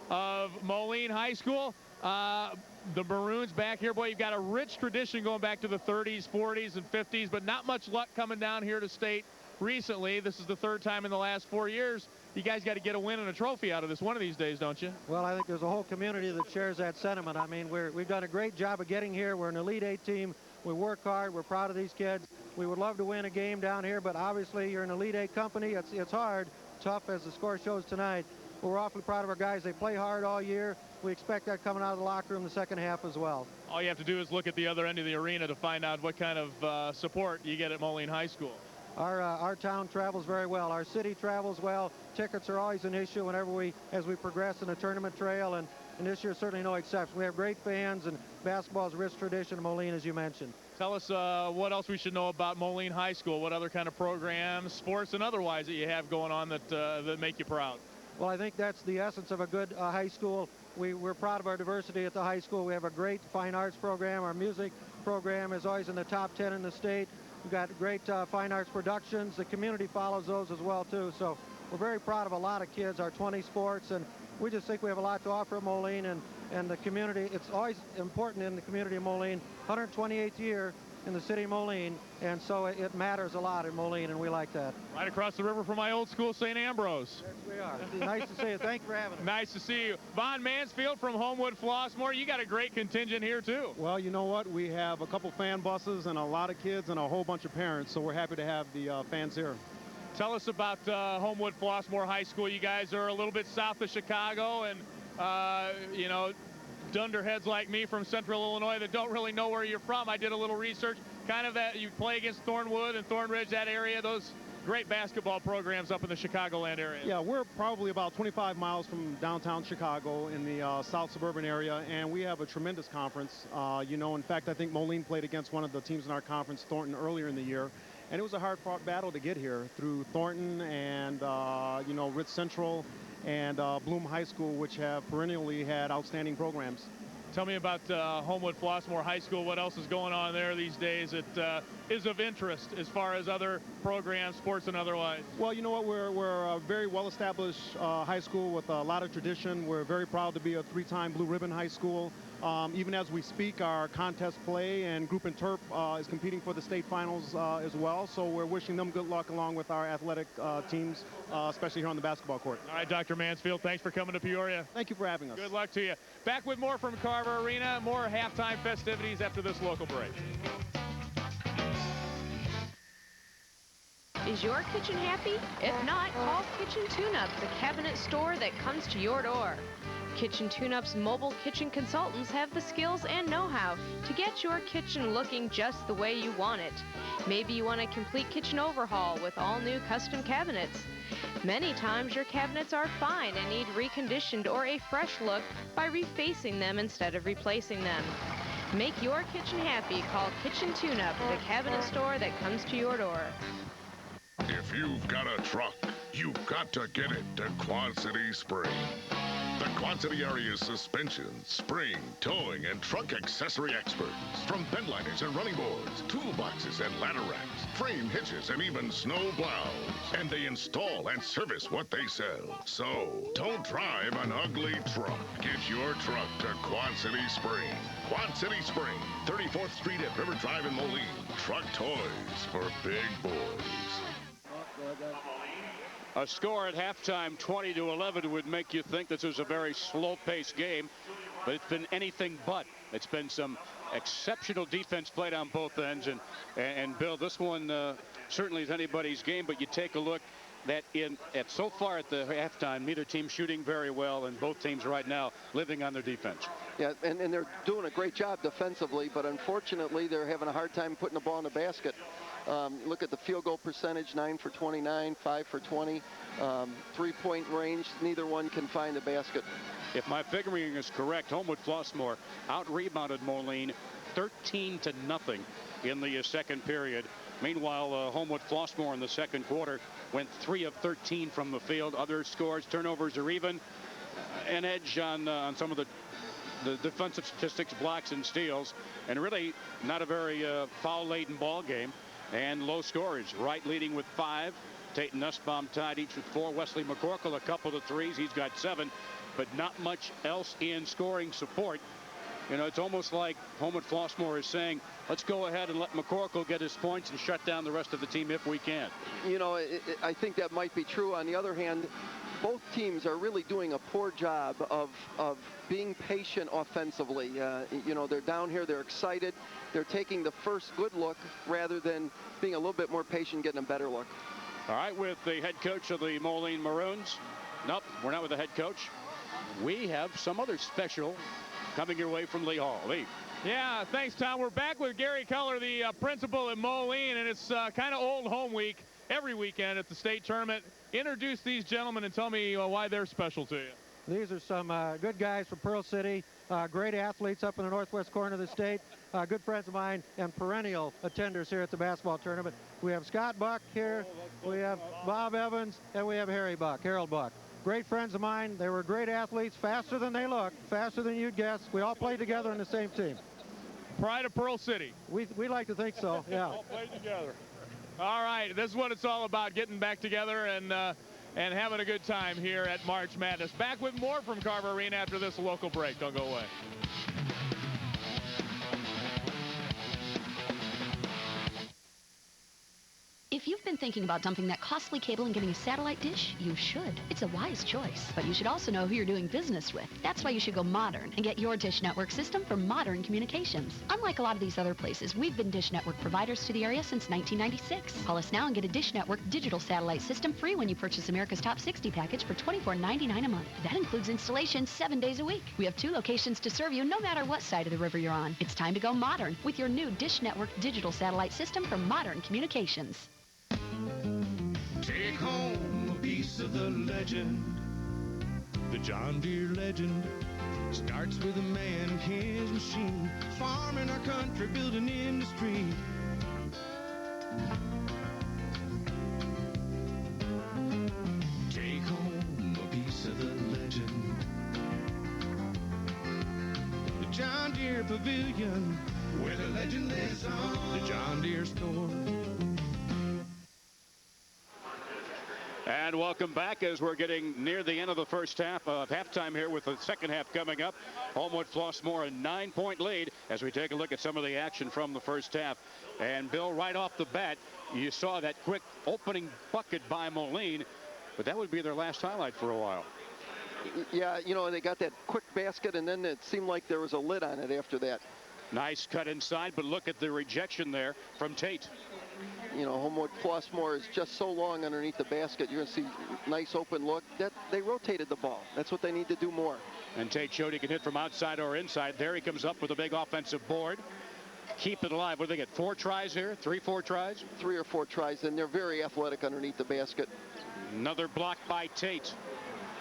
of Moline High School. The Maroons back here. Boy, you've got a rich tradition going back to the 30s, 40s, and 50s, but not much luck coming down here to state recently. This is the third time in the last 4 years. You guys got to get a win and a trophy out of this one of these days, don't you? Well, I think there's a whole community that shares that sentiment. I mean, we've done a great job of getting here. We're an Elite Eight team. We work hard. We're proud of these kids. We would love to win a game down here, but obviously you're an Elite Eight company. It's hard, tough as the score shows tonight. But we're awfully proud of our guys. They play hard all year. We expect that coming out of the locker room the second half as well. All you have to do is look at the other end of the arena to find out what kind of support you get at Moline High School. Our town travels very well. Our city travels well. Tickets are always an issue as we progress in the tournament trail, and this year certainly no exception. We have great fans, and basketball is a rich tradition in Moline, as you mentioned. Tell us what else we should know about Moline High School. What other kind of programs, sports and otherwise, that you have going on that make you proud? Well, I think that's the essence of a good high school. We're proud of our diversity at the high school. We have a great fine arts program. Our music program is always in the top 10 in the state. We've got great fine arts productions. The community follows those as well, too. So we're very proud of a lot of kids, our 20 sports, and we just think we have a lot to offer at Moline and the community. It's always important in the community of Moline. 128th year in the city of Moline, and so it matters a lot in Moline, and we like that. Right across the river from my old school, St. Ambrose. Yes, we are. Nice to see you. Thank you for having us. Nice to see you. Von Mansfield from Homewood Flossmoor. You got a great contingent here, too. Well, you know what? We have a couple fan buses and a lot of kids and a whole bunch of parents, so we're happy to have the fans here. Tell us about Homewood Flossmoor High School. You guys are a little bit south of Chicago, and, you know, dunderheads like me from Central Illinois that don't really know where you're from. I did a little research, kind of that you play against Thornwood and Thornridge, that area, those great basketball programs up in the Chicagoland area. Yeah, we're probably about 25 miles from downtown Chicago in the south suburban area, and we have a tremendous conference. You know, in fact, I think Moline played against one of the teams in our conference, Thornton, earlier in the year, and it was a hard-fought battle to get here through Thornton and, you know, Ritz Central and Bloom High School, which have perennially had outstanding programs. Tell me about Homewood Flossmoor High School. What else is going on there these days that is of interest as far as other programs, sports and otherwise? Well, you know what? We're a very well-established high school with a lot of tradition. We're very proud to be a 3-time Blue Ribbon high school. Even as we speak, our contest play and group and turf is competing for the state finals as well. So we're wishing them good luck along with our athletic teams, especially here on the basketball court. All right, Dr. Mansfield, thanks for coming to Peoria. Thank you for having us. Good luck to you. Back with more from Carver Arena, more halftime festivities after this local break. Is your kitchen happy? If not, call Kitchen Tune-Up, the cabinet store that comes to your door. Kitchen Tune-Up's mobile kitchen consultants have the skills and know-how to get your kitchen looking just the way you want it. Maybe you want a complete kitchen overhaul with all new custom cabinets. Many times your cabinets are fine and need reconditioned or a fresh look by refacing them instead of replacing them. Make your kitchen happy. Call Kitchen Tune-Up, the cabinet store that comes to your door. If you've got a truck, you've got to get it to Quad City Spring. The Quad City area's suspension, spring, towing, and truck accessory experts. From bed liners and running boards, toolboxes and ladder racks, frame hitches, and even snow plows. And they install and service what they sell. So, don't drive an ugly truck. Get your truck to Quad City Spring. Quad City Spring, 34th Street at River Drive in Moline. Truck toys for big boys. A score at halftime, 20-11, would make you think this was a very slow-paced game, but it's been anything but. It's been some exceptional defense played on both ends, and Bill, this one certainly is anybody's game. But you take a look that so far at the halftime, neither team shooting very well, and both teams right now living on their defense. Yeah, and they're doing a great job defensively, but unfortunately they're having a hard time putting the ball in the basket. Look at the field goal percentage, 9 for 29, 5 for 20. 3-point range, neither one can find the basket. If my figuring is correct, Homewood Flossmoor out-rebounded Moline 13-0 in the second period. Meanwhile, Homewood Flossmoor in the second quarter went 3 of 13 from the field. Other scores, turnovers are even. An edge on some of the defensive statistics, blocks and steals, and really not a very foul-laden ball game. And low scorers. Wright leading with 5. Tate and Nussbaum tied each with 4. Wesley Mccorkle a couple of threes. He's got 7, but not much else in scoring support. You know, it's almost like Homewood Flossmoor is saying, let's go ahead and let Mccorkle get his points and shut down the rest of the team if we can. You know, I think that might be true. On the other hand, both teams are really doing a poor job of being patient offensively. You know, they're down here, they're excited. They're taking the first good look rather than being a little bit more patient, getting a better look. All right, with the head coach of the Moline Maroons. Nope, we're not with the head coach. We have some other special coming your way from Lee Hall. Lee. Yeah, thanks, Tom. We're back with Gary Keller, the principal at Moline, and it's kind of old home week every weekend at the state tournament. Introduce these gentlemen and tell me why they're special to you. These are some good guys from Pearl City, great athletes up in the northwest corner of the state, good friends of mine, and perennial attenders here at the basketball tournament. We have Scott Buck here, we have Bob Evans, and we have Harold Buck. Great friends of mine. They were great athletes, faster than they look, faster than you'd guess. We all played together in the same team. Pride of Pearl City. We like to think so, yeah. All played together. All right, this is what it's all about, getting back together and having a good time here at March Madness. Back with more from Carver Arena after this local break. Don't go away. If you've been thinking about dumping that costly cable and getting a satellite dish, you should. It's a wise choice. But you should also know who you're doing business with. That's why you should go modern and get your Dish Network system from Modern Communications. Unlike a lot of these other places, we've been Dish Network providers to the area since 1996. Call us now and get a Dish Network digital satellite system free when you purchase America's Top 60 package for $24.99 a month. That includes installation 7 days a week. We have 2 locations to serve you no matter what side of the river you're on. It's time to go modern with your new Dish Network digital satellite system from Modern Communications. Take home a piece of the legend. The John Deere legend starts with a man and his machine, farming our country, building industry. Take home a piece of the legend. The John Deere Pavilion, where the legend lives on. The John Deere store. And welcome back as we're getting near the end of the first half of halftime here with the second half coming up. Homewood Flossmoor a 9-point lead as we take a look at some of the action from the first half. And Bill, right off the bat, you saw that quick opening bucket by Moline, but that would be their last highlight for a while. Yeah, you know, they got that quick basket, and then it seemed like there was a lid on it after that. Nice cut inside, but look at the rejection there from Tate. You know, Homewood Flossmoor is just so long underneath the basket. You're going to see nice open look. That they rotated the ball. That's what they need to do more. And Tate showed he can hit from outside or inside. There he comes up with a big offensive board. Keep it alive. What do they get? 4 tries here? 3-4 tries? 3 or 4 tries, and they're very athletic underneath the basket. Another block by Tate.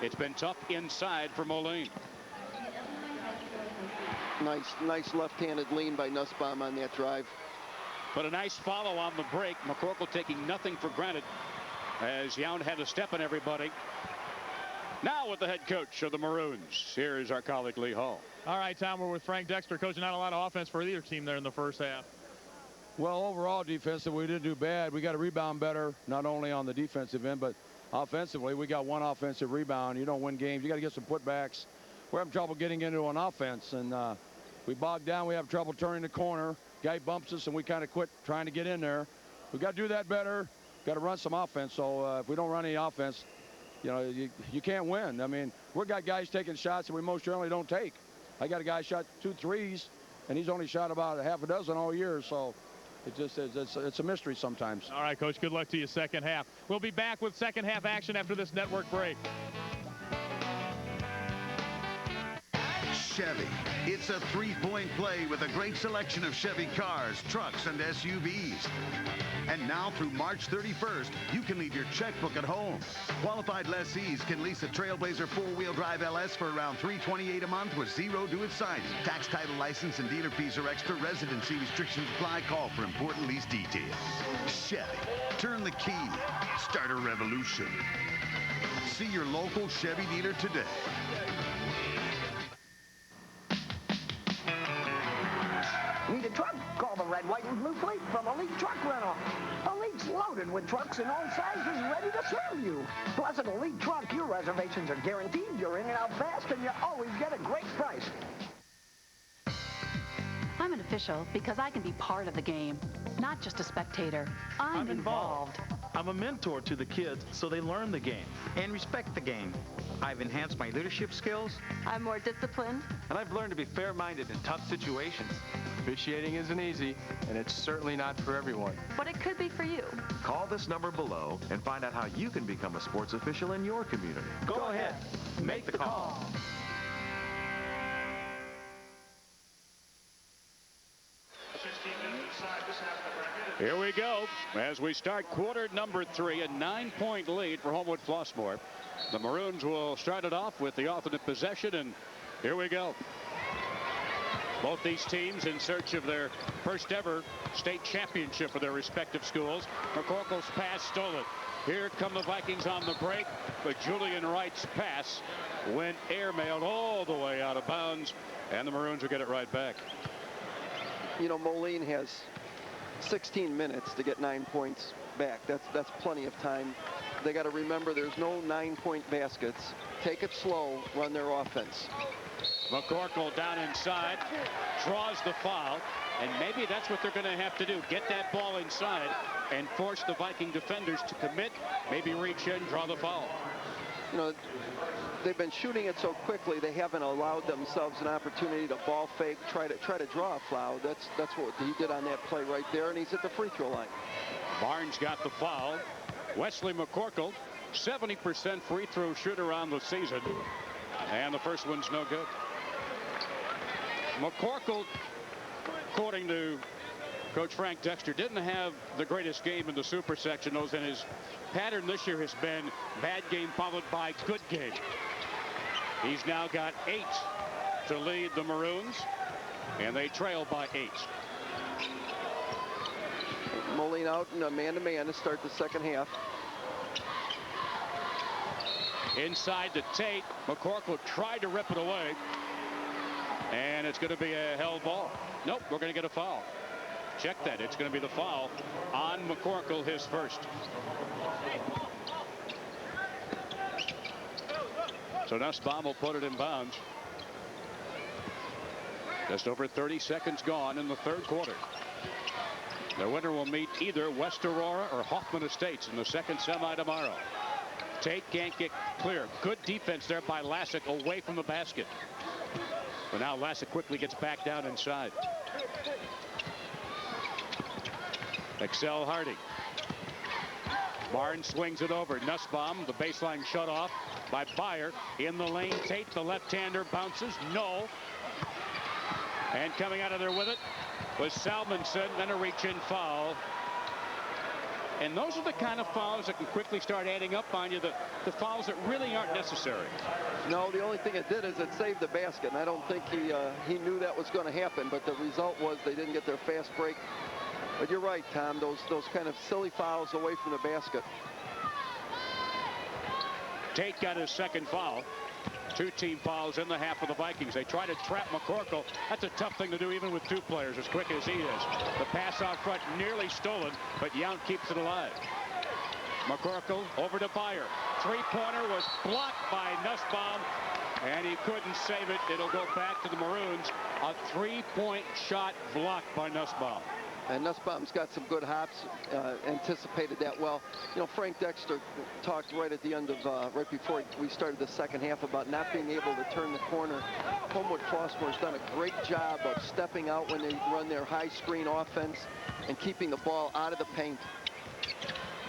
It's been tough inside for Moline. Nice left-handed lean by Nussbaum on that drive. But a nice follow on the break. McCorkle taking nothing for granted as Yount had to step on everybody. Now with the head coach of the Maroons, here is our colleague Lee Hall. All right, Tom, we're with Frank Dexter. Coach, not a lot of offense for either team there in the first half. Well, overall defensive, we didn't do bad. We got to rebound better, not only on the defensive end, but offensively. We got 1 offensive rebound. You don't win games. You got to get some putbacks. We're having trouble getting into an offense, and we bogged down. We have trouble turning the corner. Guy bumps us, and we kind of quit trying to get in there. We got to do that better. Got to run some offense. So if we don't run any offense, you know, you can't win. I mean, we got guys taking shots that we most generally don't take. I got a guy shot 2 threes, and he's only shot about a half a dozen all year. So it's a mystery sometimes. All right, Coach, good luck to you second half. We'll be back with second half action after this network break. Chevy. It's a 3-point play with a great selection of Chevy cars, trucks, and SUVs. And now through March 31st, you can leave your checkbook at home. Qualified lessees can lease a Trailblazer 4-wheel drive LS for around $328 a month with 0 due at signing. Tax, title, license, and dealer fees are extra. Residency restrictions apply. Call for important lease details. Chevy. Turn the key. Start a revolution. See your local Chevy dealer today. Need a truck? Call the red, white, and blue fleet from Elite Truck Rental. Elite's loaded with trucks in all sizes ready to serve you. Plus, at Elite Truck, your reservations are guaranteed, you're in and out fast, and you always get a great price. I'm an official because I can be part of the game, not just a spectator. I'm involved. I'm a mentor to the kids so they learn the game and respect the game. I've enhanced my leadership skills. I'm more disciplined. And I've learned to be fair-minded in tough situations. Officiating isn't easy, and it's certainly not for everyone. But it could be for you. Call this number below and find out how you can become a sports official in your community. Go ahead. Make the call. Here we go as we start quarter number 3, a 9-point lead for Homewood Flossmoor. The Maroons will start it off with the alternate possession, and here we go. Both these teams in search of their first ever state championship for their respective schools. McCorkle's pass stolen. Here come the Vikings on the break, but Julian Wright's pass went airmailed all the way out of bounds, and the Maroons will get it right back. You know, Moline has 16 minutes to get 9 points back. That's plenty of time. They got to remember there's no 9-point baskets. Take it slow, run their offense. McCorkle down inside, draws the foul, and maybe that's what they're going to have to do. Get that ball inside and force the Viking defenders to commit, maybe reach in, draw the foul. You know, they've been shooting it so quickly they haven't allowed themselves an opportunity to ball fake, try to draw a foul. That's what he did on that play right there, and he's at the free throw line. Barnes got the foul. Wesley McCorkle, 70% free throw shooter on the season, and the first one's no good. McCorkle, according to Coach Frank Dexter, didn't have the greatest game in the super sectionals, and his pattern this year has been bad game followed by good game. He's now got 8 to lead the Maroons, and they trail by 8. Moline out in a man-to-man to start the second half. Inside to Tate. McCorkle tried to rip it away. And it's going to be a held ball. Nope, we're going to get a foul. Check that. It's going to be the foul on McCorkle, his first. So Nussbaum will put it in bounds. Just over 30 seconds gone in the third quarter. The winner will meet either West Aurora or Hoffman Estates in the second semi tomorrow. Tate can't get clear. Good defense there by Lassick away from the basket. But now Lassick quickly gets back down inside. Excel Hardy. Barnes swings it over. Nussbaum, the baseline shut off by Byer. In the lane, Tate, the left-hander, bounces. No. And coming out of there with it was Salmonson. Then a reach-in foul. And those are the kind of fouls that can quickly start adding up on you, the fouls that really aren't necessary. No, the only thing it did is it saved the basket, and I don't think he knew that was going to happen, but the result was they didn't get their fast break. But you're right, Tom, those kind of silly fouls away from the basket. Tate got his second foul. 2 team fouls in the half of the Vikings. They try to trap McCorkle. That's a tough thing to do even with 2 players as quick as he is. The pass out front nearly stolen, but Yount keeps it alive. McCorkle over to Byer. 3-pointer was blocked by Nussbaum, and he couldn't save it. It'll go back to the Maroons. A 3-point shot blocked by Nussbaum. And Nussbaum's got some good hops, anticipated that well. You know, Frank Dexter talked right at the end of, right before we started the second half about not being able to turn the corner. Homewood Flossmoor has done a great job of stepping out when they run their high screen offense and keeping the ball out of the paint.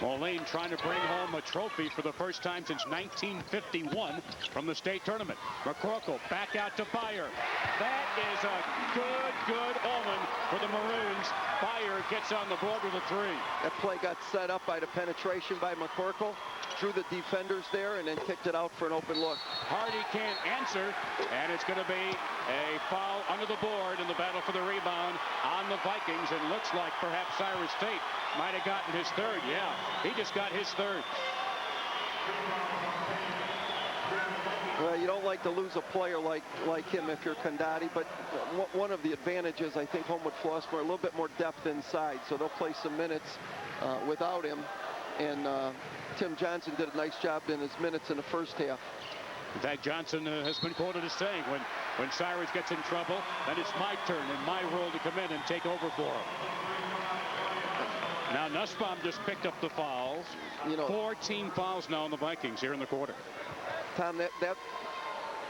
Moline trying to bring home a trophy for the first time since 1951 from the state tournament. McCorkle back out to Byer. That is a good omen for the Maroons. Byer gets on the board with a 3. That play got set up by the penetration by McCorkle, drew the defenders there, and then kicked it out for an open look. Hardy can't answer, and it's going to be a foul under the board in the battle for the rebound on the Vikings. It looks like perhaps Cyrus Tate might have gotten his 3rd. Yeah, he just got his 3rd. Well, you don't like to lose a player like him if you're Condati, but one of the advantages, I think, Homewood Flossmoor, a little bit more depth inside, so they'll play some minutes without him. And Tim Johnson did a nice job in his minutes in the first half. In fact, Johnson has been quoted as saying, when Cyrus gets in trouble, then it's my turn and my role to come in and take over for him. Now Nussbaum just picked up the fouls. 4 team fouls now on the Vikings here in the quarter. Tom, that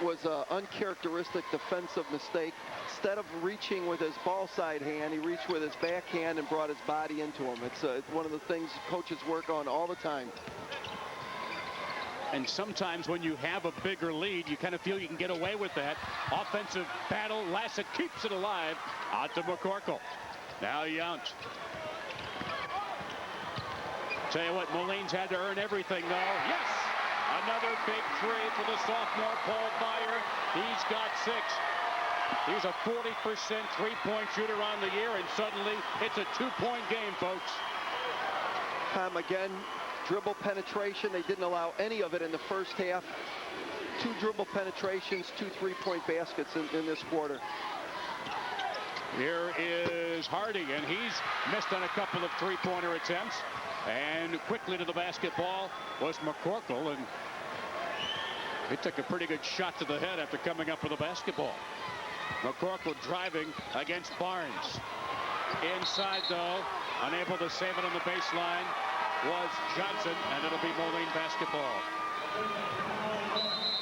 was an uncharacteristic defensive mistake. Instead of reaching with his ball side hand, he reached with his backhand and brought his body into him. It's one of the things coaches work on all the time. And sometimes when you have a bigger lead, you kind of feel you can get away with that. Offensive battle. Lassick keeps it alive. Out to McCorkle. Now Yount. Tell you what, Moline's had to earn everything, though. Yes! Another big 3 for the sophomore, Paul Byer. He's got 6. He's a 40% 3-point shooter on the year, and suddenly it's a 2-point game, folks. Tom, again, dribble penetration. They didn't allow any of it in the first half. 2 dribble penetrations, 2 3-point baskets in this quarter. Here is Hardy, and he's missed on a couple of 3-pointer attempts. And quickly to the basketball was McCorkle, and he took a pretty good shot to the head after coming up with the basketball. McCorkle driving against Barnes. Inside, though, unable to save it on the baseline was Johnson, and it'll be Moline basketball.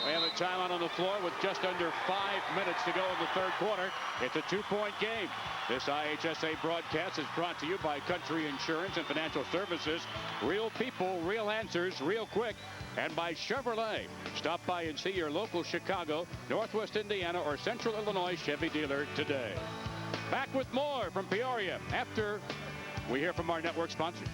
We have a timeout on the floor with just under 5 minutes to go in the third quarter. It's a 2-point game. This IHSA broadcast is brought to you by Country Insurance and Financial Services. Real people, real answers, real quick. And by Chevrolet. Stop by and see your local Chicago, Northwest Indiana, or Central Illinois Chevy dealer today. Back with more from Peoria after we hear from our network sponsors.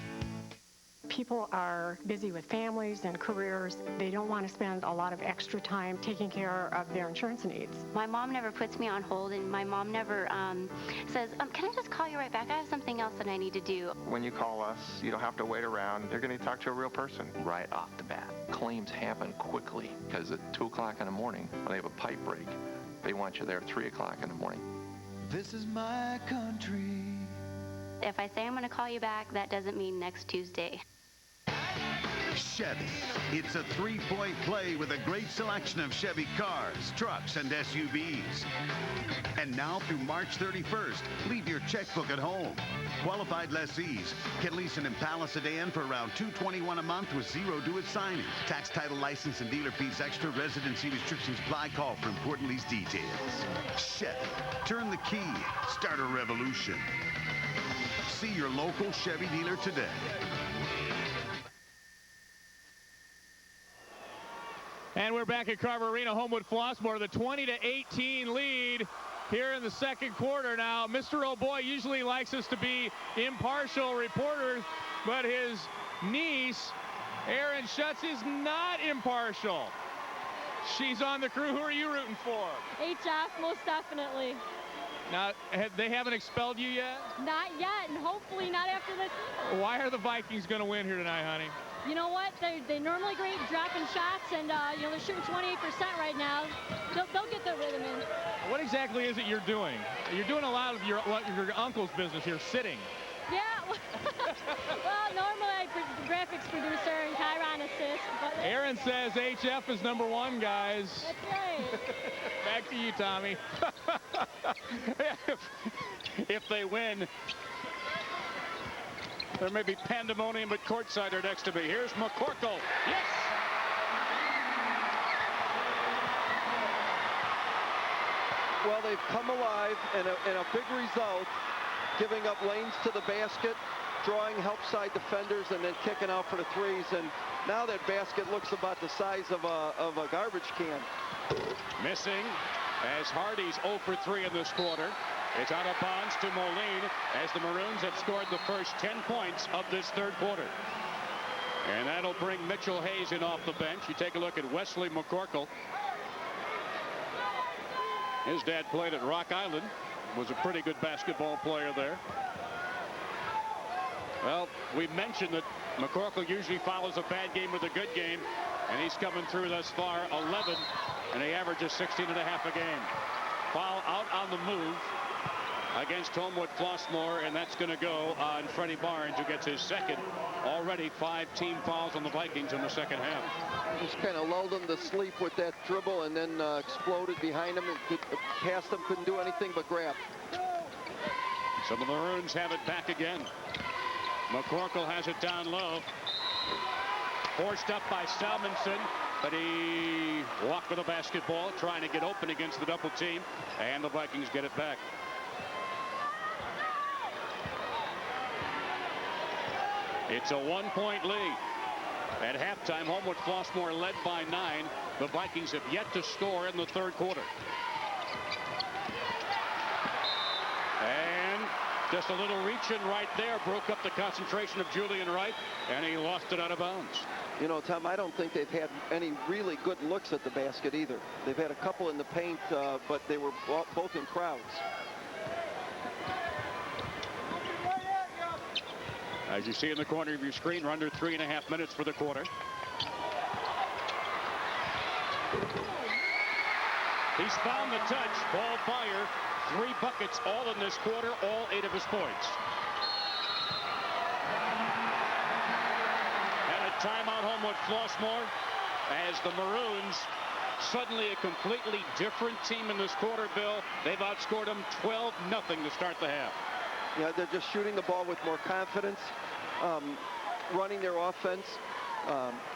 People are busy with families and careers. They don't want to spend a lot of extra time taking care of their insurance needs. My mom never puts me on hold, and my mom never says, can I just call you right back? I have something else that I need to do. When you call us, you don't have to wait around. You're going to talk to a real person right off the bat. Claims happen quickly because at 2 o'clock in the morning, when they have a pipe break, They want you there at 3 o'clock in the morning. This is my country. If I say I'm going to call you back, that doesn't mean next Tuesday. Chevy. It's a three-point play with a great selection of Chevy cars, trucks, and SUVs. And now through March 31st, leave your checkbook at home. Qualified lessees can lease an Impala sedan for around $221 a month with zero due at signing. Tax, title, license, and dealer fees extra. Residency restrictions apply. Call for important lease details. Chevy. Turn the key. Start a revolution. See your local Chevy dealer today. And we're back at Carver Arena, Homewood Flossmoor, the 20-18 lead here in the second quarter. Now, Mr. O'Boy usually likes us to be impartial reporters, but his niece, Erin Schutz, is not impartial. She's on the crew. Who are you rooting for? HF, most definitely. Now, they haven't expelled you yet? Not yet, and hopefully not after this. Why are the Vikings going to win here tonight, honey? You know what? They normally great dropping shots, and you know, they're shooting 28% right now. They'll get their rhythm in. What exactly is it you're doing? You're doing a lot of your uncle's business here, sitting. Yeah. Well, normally I'm the graphics producer and Chiron assist. But Aaron says HF is #1, guys. That's right. Back to you, Tommy. If they win, there may be pandemonium at courtside or next to me. Here's McCorkle. Yes! Well, they've come alive in a big result, giving up lanes to the basket, drawing help side defenders, and then kicking out for the threes. And now that basket looks about the size of a garbage can. Missing as Hardy's 0 for 3 in this quarter. It's out of bounds to Moline as the Maroons have scored the first 10 points of this third quarter. And that'll bring Mitchell Hayes in off the bench. You take a look at Wesley McCorkle. His dad played at Rock Island, was a pretty good basketball player there. Well, we mentioned that McCorkle usually follows a bad game with a good game, and he's coming through thus far 11, and he averages 16.5 a game. Foul out on the move against Homewood Flossmoor, and that's going to go on Freddie Barnes, who gets his second. Already 5 team fouls on the Vikings in the second half. Just kind of lulled him to sleep with that dribble, and then exploded behind him and past him, couldn't do anything but grab. So the Maroons have it back again. McCorkle has it down low. Forced up by Salmonson, but he walked with a basketball, trying to get open against the double team, and the Vikings get it back. It's a 1-point lead. At halftime, Homewood Flossmoor led by 9. The Vikings have yet to score in the third quarter. And just a little reach-in right there broke up the concentration of Julian Wright, and he lost it out of bounds. You know, Tom, I don't think they've had any really good looks at the basket either. They've had a couple in the paint, but they were both in crowds. As you see in the corner of your screen, we're under 3.5 minutes for the quarter. He's found the touch. Ball fire. 3 buckets all in this quarter, all 8 of his points. And a timeout, Homewood Flossmoor, as the Maroons, suddenly a completely different team in this quarter, Bill. They've outscored them 12-0 to start the half. Yeah, they're just shooting the ball with more confidence, running their offense,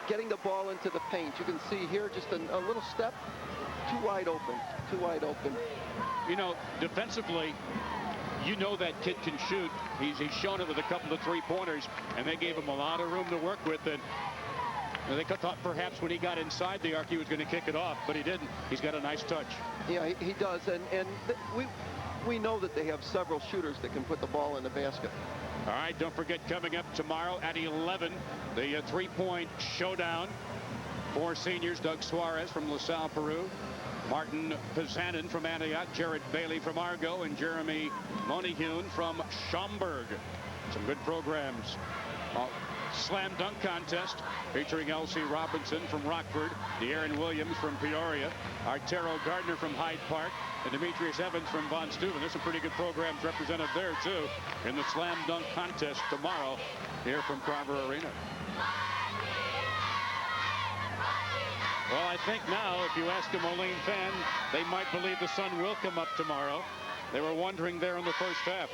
getting the ball into the paint. You can see here just a little step, too wide open. You know, defensively, you know that kid can shoot. He's shown it with a couple of 3-pointers, and they gave him a lot of room to work with. And they thought perhaps when he got inside the arc he was going to kick it off, but he didn't. He's got a nice touch. Yeah, he does, and we know that they have several shooters that can put the ball in the basket. All right, don't forget, coming up tomorrow at 11, the 3-point showdown. 4 seniors, Doug Suarez from LaSalle, Peru, Martin Pizanin from Antioch, Jared Bailey from Argo, and Jeremy Monihune from Schaumburg. Some good programs slam dunk contest featuring L.C. Robinson from Rockford, De'Aaron Williams from Peoria, Arturo Gardner from Hyde Park, and Demetrius Evans from Von Steuben. There's some pretty good programs represented there, too, in the slam dunk contest tomorrow here from Carver Arena. Well, I think now, if you ask a Moline fan, they might believe the sun will come up tomorrow. They were wondering there in the first half.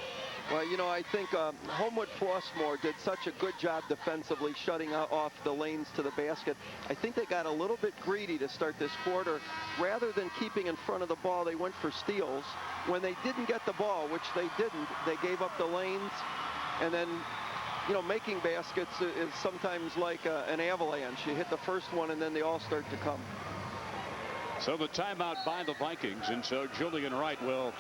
Well, you know, I think Homewood Flossmoor did such a good job defensively shutting off the lanes to the basket. I think they got a little bit greedy to start this quarter. Rather than keeping in front of the ball, they went for steals. When they didn't get the ball, which they didn't, they gave up the lanes. And then, you know, making baskets is sometimes like an avalanche. You hit the first one, and then they all start to come. So the timeout by the Vikings, and so Julian Wright will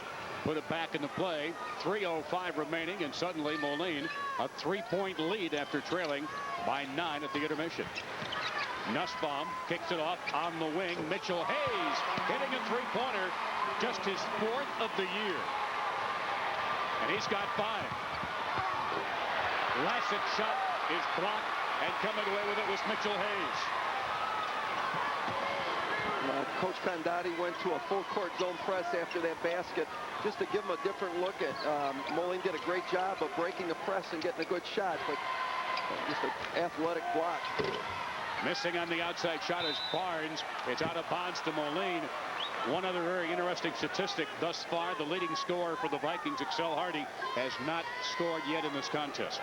put it back into play. 3:05 remaining, and suddenly Moline a 3-point lead after trailing by 9 at the intermission. Nussbaum kicks it off on the wing. Mitchell Hayes hitting a three-pointer, just his 4th of the year. And he's got 5. Lassett's shot is blocked, and coming away with it was Mitchell Hayes. Coach Condotti went to a full-court zone press after that basket just to give him a different look at. Moline did a great job of breaking the press and getting a good shot, but just an athletic block. Missing on the outside shot is Barnes. It's out of bounds to Moline. One other very interesting statistic thus far, the leading scorer for the Vikings, Excel Hardy, has not scored yet in this contest.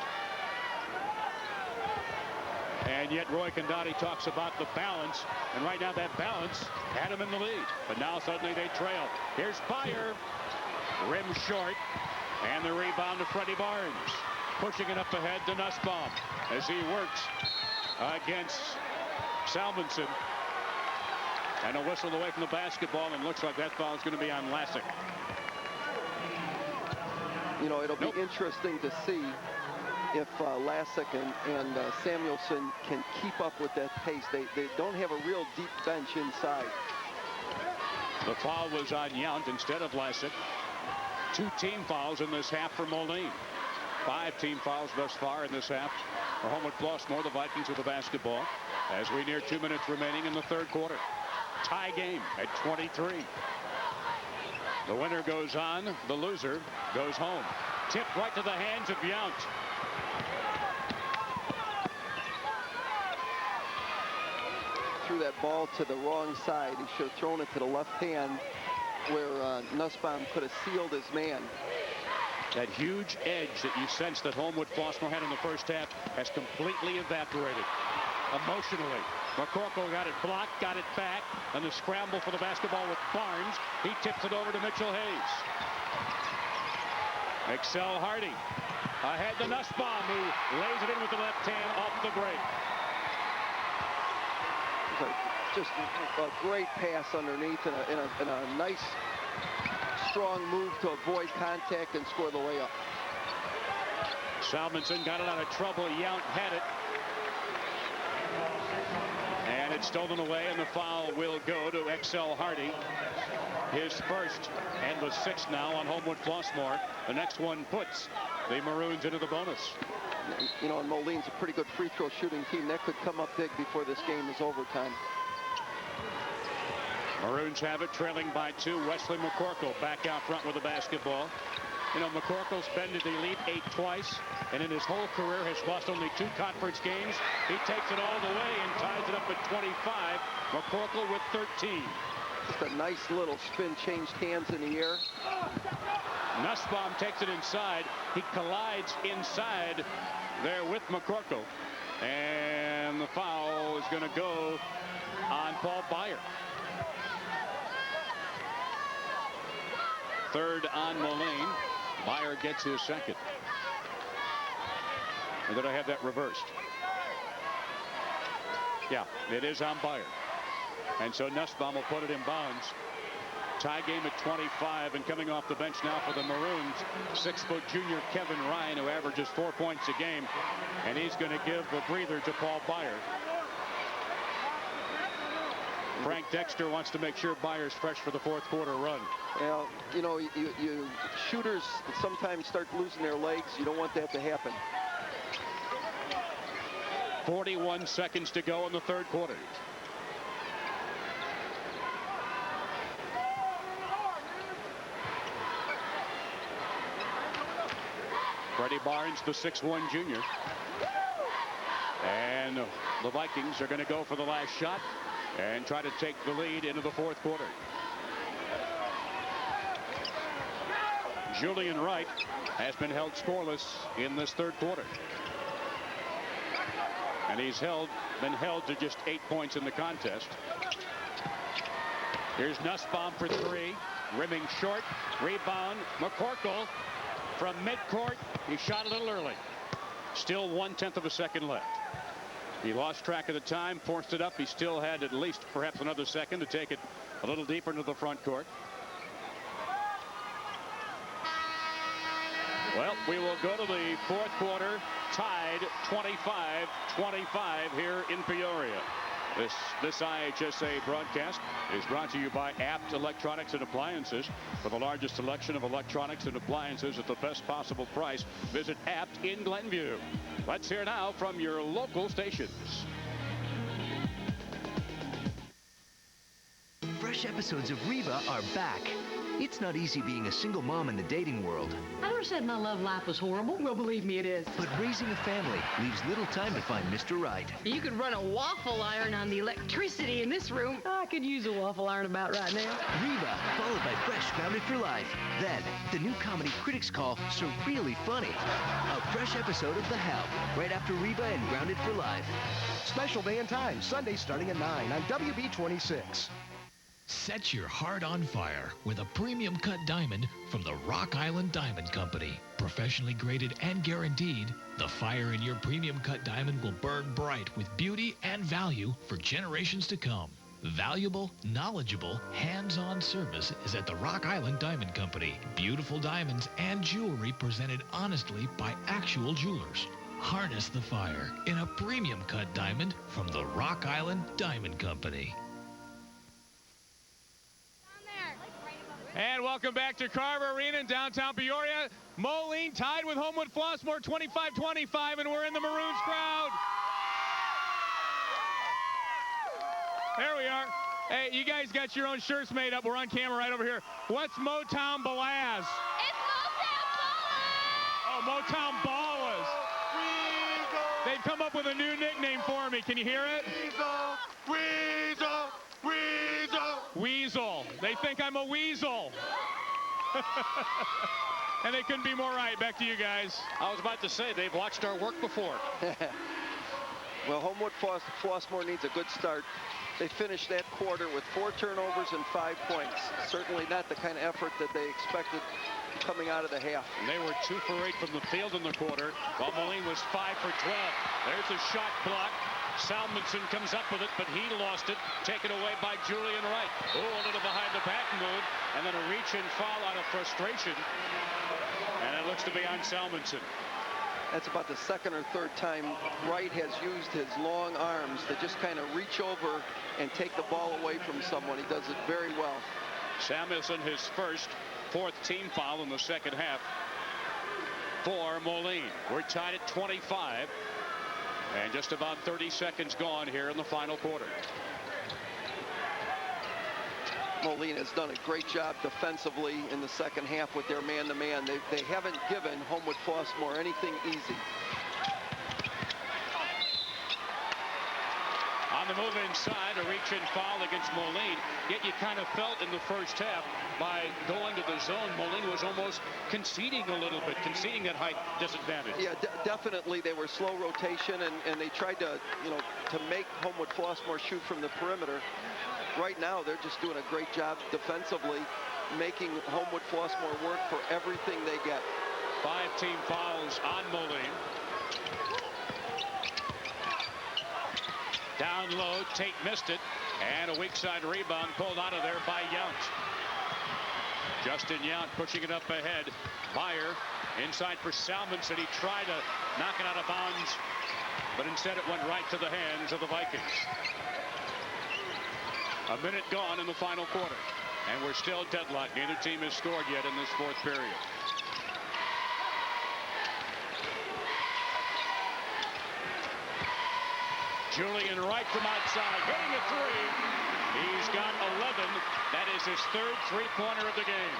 And yet Roy Condotti talks about the balance, and right now that balance had him in the lead, but now suddenly they trail. Here's Byer, rim short, and the rebound to Freddie Barnes, pushing it up ahead to Nussbaum as he works against Salmonson, and a whistle away from the basketball, and looks like that foul is going to be on Lassick. You know, it'll be interesting to see if Lassick and Samuelson can keep up with that pace. They don't have a real deep bench inside. The foul was on Yount instead of Lassick. 2 team fouls in this half for Moline. 5 team fouls thus far in this half for Homewood Flossmoor. The Vikings with the basketball as we near 2 minutes remaining in the third quarter. Tie game at 23. The winner goes on. The loser goes home. Tipped right to the hands of Yount. Threw that ball to the wrong side. He should have thrown it to the left hand where Nussbaum could have sealed his man. That huge edge that you sensed that Homewood Flossmoor had in the first half has completely evaporated emotionally. McCorkle got it blocked, got it back, and the scramble for the basketball with Barnes. He tips it over to Mitchell Hayes. Excel Hardy ahead to Nussbaum, who lays it in with the left hand off the break. Just a great pass underneath and a nice strong move to avoid contact and score the layup. Salmonson got it out of trouble. Yount had it. And it's stolen away, and the foul will go to Excel Hardy. His first and the 6th now on Homewood Flossmoor. The next one puts the Maroons into the bonus. You know, and Moline's a pretty good free throw shooting team. That could come up big before this game is overtime. Maroons have it, trailing by 2. Wesley Mccorkle back out front with the basketball. You know, McCorkle's been to the Elite 8 twice, and in his whole career has lost only 2 conference games. He takes it all the way and ties it up at 25. McCorkle with 13. Just a nice little spin, changed hands in the air. Nussbaum takes it inside. He collides inside there with McCorkle. And the foul is going to go on Paul Byer. Third on Moline. Byer gets his second. And then I have that reversed. Yeah, it is on Byer. And so Nussbaum will put it in bounds. Tie game at 25, and coming off the bench now for the Maroons, 6-foot junior Kevin Ryan, who averages 4 points a game, and he's going to give a breather to Paul Byer. Frank Dexter wants to make sure Byer's fresh for the 4th quarter run. Well, you know, you shooters sometimes start losing their legs. You don't want that to happen. 41 seconds to go in the third quarter. Freddie Barnes, the 6'1" junior. And the Vikings are going to go for the last shot and try to take the lead into the fourth quarter. Julian Wright has been held scoreless in this third quarter. And he's been held to just 8 points in the contest. Here's Nussbaum for three. Rimming short. Rebound. McCorkle from midcourt. He shot a little early. Still 1/10 of a second left. He lost track of the time, forced it up. He still had at least perhaps another second to take it a little deeper into the front court. Well, we will go to the fourth quarter, tied 25-25 here in Peoria. This IHSA broadcast is brought to you by Apt Electronics and Appliances. For the largest selection of electronics and appliances at the best possible price, visit Apt in Glenview. Let's hear now from your local stations. Fresh episodes of Reba are back. It's not easy being a single mom in the dating world. I never said my love life was horrible. Well, believe me, it is. But raising a family leaves little time to find Mr. Right. You could run a waffle iron on the electricity in this room. I could use a waffle iron about right now. Reba, followed by Fresh Grounded for Life. Then, the new comedy critics call So Really Funny. A fresh episode of The Help, right after Reba and Grounded for Life. Special day and time, Sunday starting at 9 on WB26. Set your heart on fire with a premium cut diamond from the Rock Island Diamond Company. Professionally graded and guaranteed, the fire in your premium cut diamond will burn bright with beauty and value for generations to come. Valuable, knowledgeable, hands-on service is at the Rock Island Diamond Company. Beautiful diamonds and jewelry presented honestly by actual jewelers. Harness the fire in a premium cut diamond from the Rock Island Diamond Company. And welcome back to Carver Arena in downtown Peoria. Moline tied with Homewood Flossmoor 25-25, and we're in the Maroons crowd. There we are. Hey, you guys got your own shirts made up. We're on camera right over here. What's Motown Balaz? It's Motown Ballas! Oh, Motown Ballas. They've come up with a new nickname for me. Can you hear it? Weasel. They think I'm a weasel. And they couldn't be more right. Back to you guys. I was about to say, they've watched our work before. Well, Homewood Flossmoor needs a good start. They finished that quarter with 4 turnovers and 5 points. Certainly not the kind of effort that they expected coming out of the half. And they were 2 for 8 from the field in the quarter, while Moline was 5 for 12. There's a shot block. Salmonson comes up with it, but he lost it. Taken away by Julian Wright. Oh, a little behind the back move, and then a reach and foul out of frustration. And it looks to be on Salmonson. That's about the second or third time Wright has used his long arms to just kind of reach over and take the ball away from someone. He does it very well. Samuelson, his first 4th team foul in the second half for Moline. We're tied at 25. And just about 30 seconds gone here in the final quarter. Moline has done a great job defensively in the second half with their man-to-man. They haven't given Homewood Flossmoor anything easy. On the move inside, a reach and foul against Moline. Yet you kind of felt in the first half by going to the zone, Moline was almost conceding a little bit, conceding that height disadvantage. Yeah, definitely they were slow rotation, and they tried to, to make Homewood Flossmoor shoot from the perimeter. Right now, they're just doing a great job defensively, making Homewood Flossmoor work for everything they get. 5 team fouls on Moline. Down low, Tate missed it, and a weak side rebound pulled out of there by Yount. Justin Yount pushing it up ahead. Meyer inside for Salmonson. He tried to knock it out of bounds, but instead it went right to the hands of the Vikings. A minute gone in the final quarter, and we're still deadlocked. Neither team has scored yet in this 4th period. Julian Wright from outside, hitting a three. He's got 11. That is his third three-pointer of the game.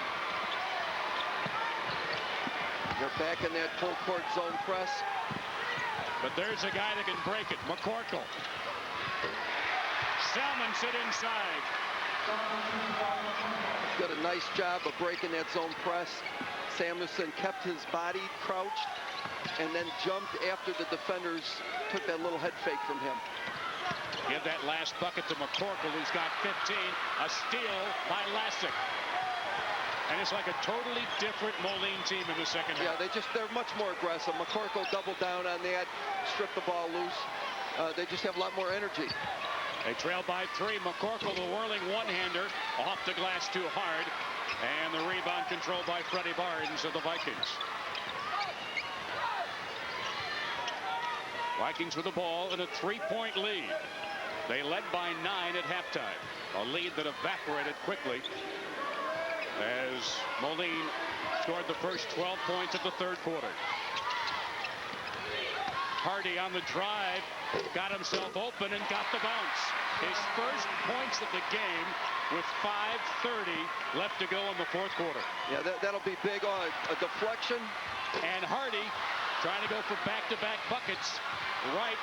They're back in that full court zone press. But there's a guy that can break it. McCorkle. Salmonson inside. Did a nice job of breaking that zone press. Samuelson kept his body crouched and then jumped after the defenders took that little head fake from him. Give that last bucket to McCorkle, who's got 15. A steal by Lassick. And it's like a totally different Moline team in the second half. Yeah, they're much more aggressive. McCorkle doubled down on that, stripped the ball loose. They just have a lot more energy. They trail by 3. McCorkle, the whirling one-hander, off the glass too hard. And the rebound controlled by Freddie Barnes of the Vikings. Vikings with the ball in a 3-point lead. They led by 9 at halftime. A lead that evaporated quickly as Moline scored the first 12 points of the third quarter. Hardy on the drive, got himself open and got the bounce. His first points of the game with 5:30 left to go in the fourth quarter. Yeah, that'll be big on a deflection. And Hardy trying to go for back-to-back buckets. Wright,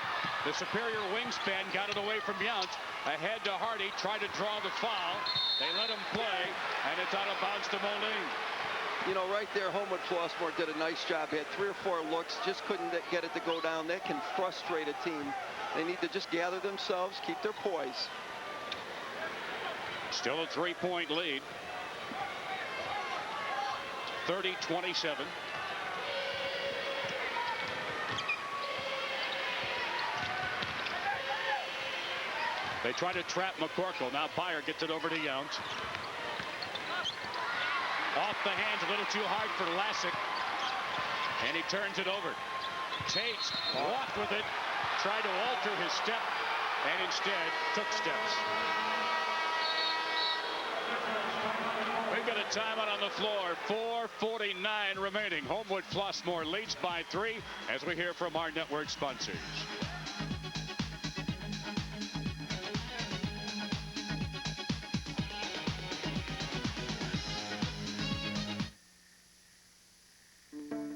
the superior wingspan, got it away from Yount. Ahead to Hardy, tried to draw the foul. They let him play, and it's out of bounds to Moline. You know, right there, Homewood Flossmoor did a nice job. He had 3 or 4 looks, just couldn't get it to go down. That can frustrate a team. They need to just gather themselves, keep their poise. Still a 3-point lead. 30-27. They try to trap McCorkle. Now Byer gets it over to Yount. Off the hands, a little too hard for Lassick. And he turns it over. Tate walked with it, tried to alter his step, and instead took steps. We've got a timeout on the floor. 4:49 remaining. Homewood Flossmoor leads by 3 as we hear from our network sponsors.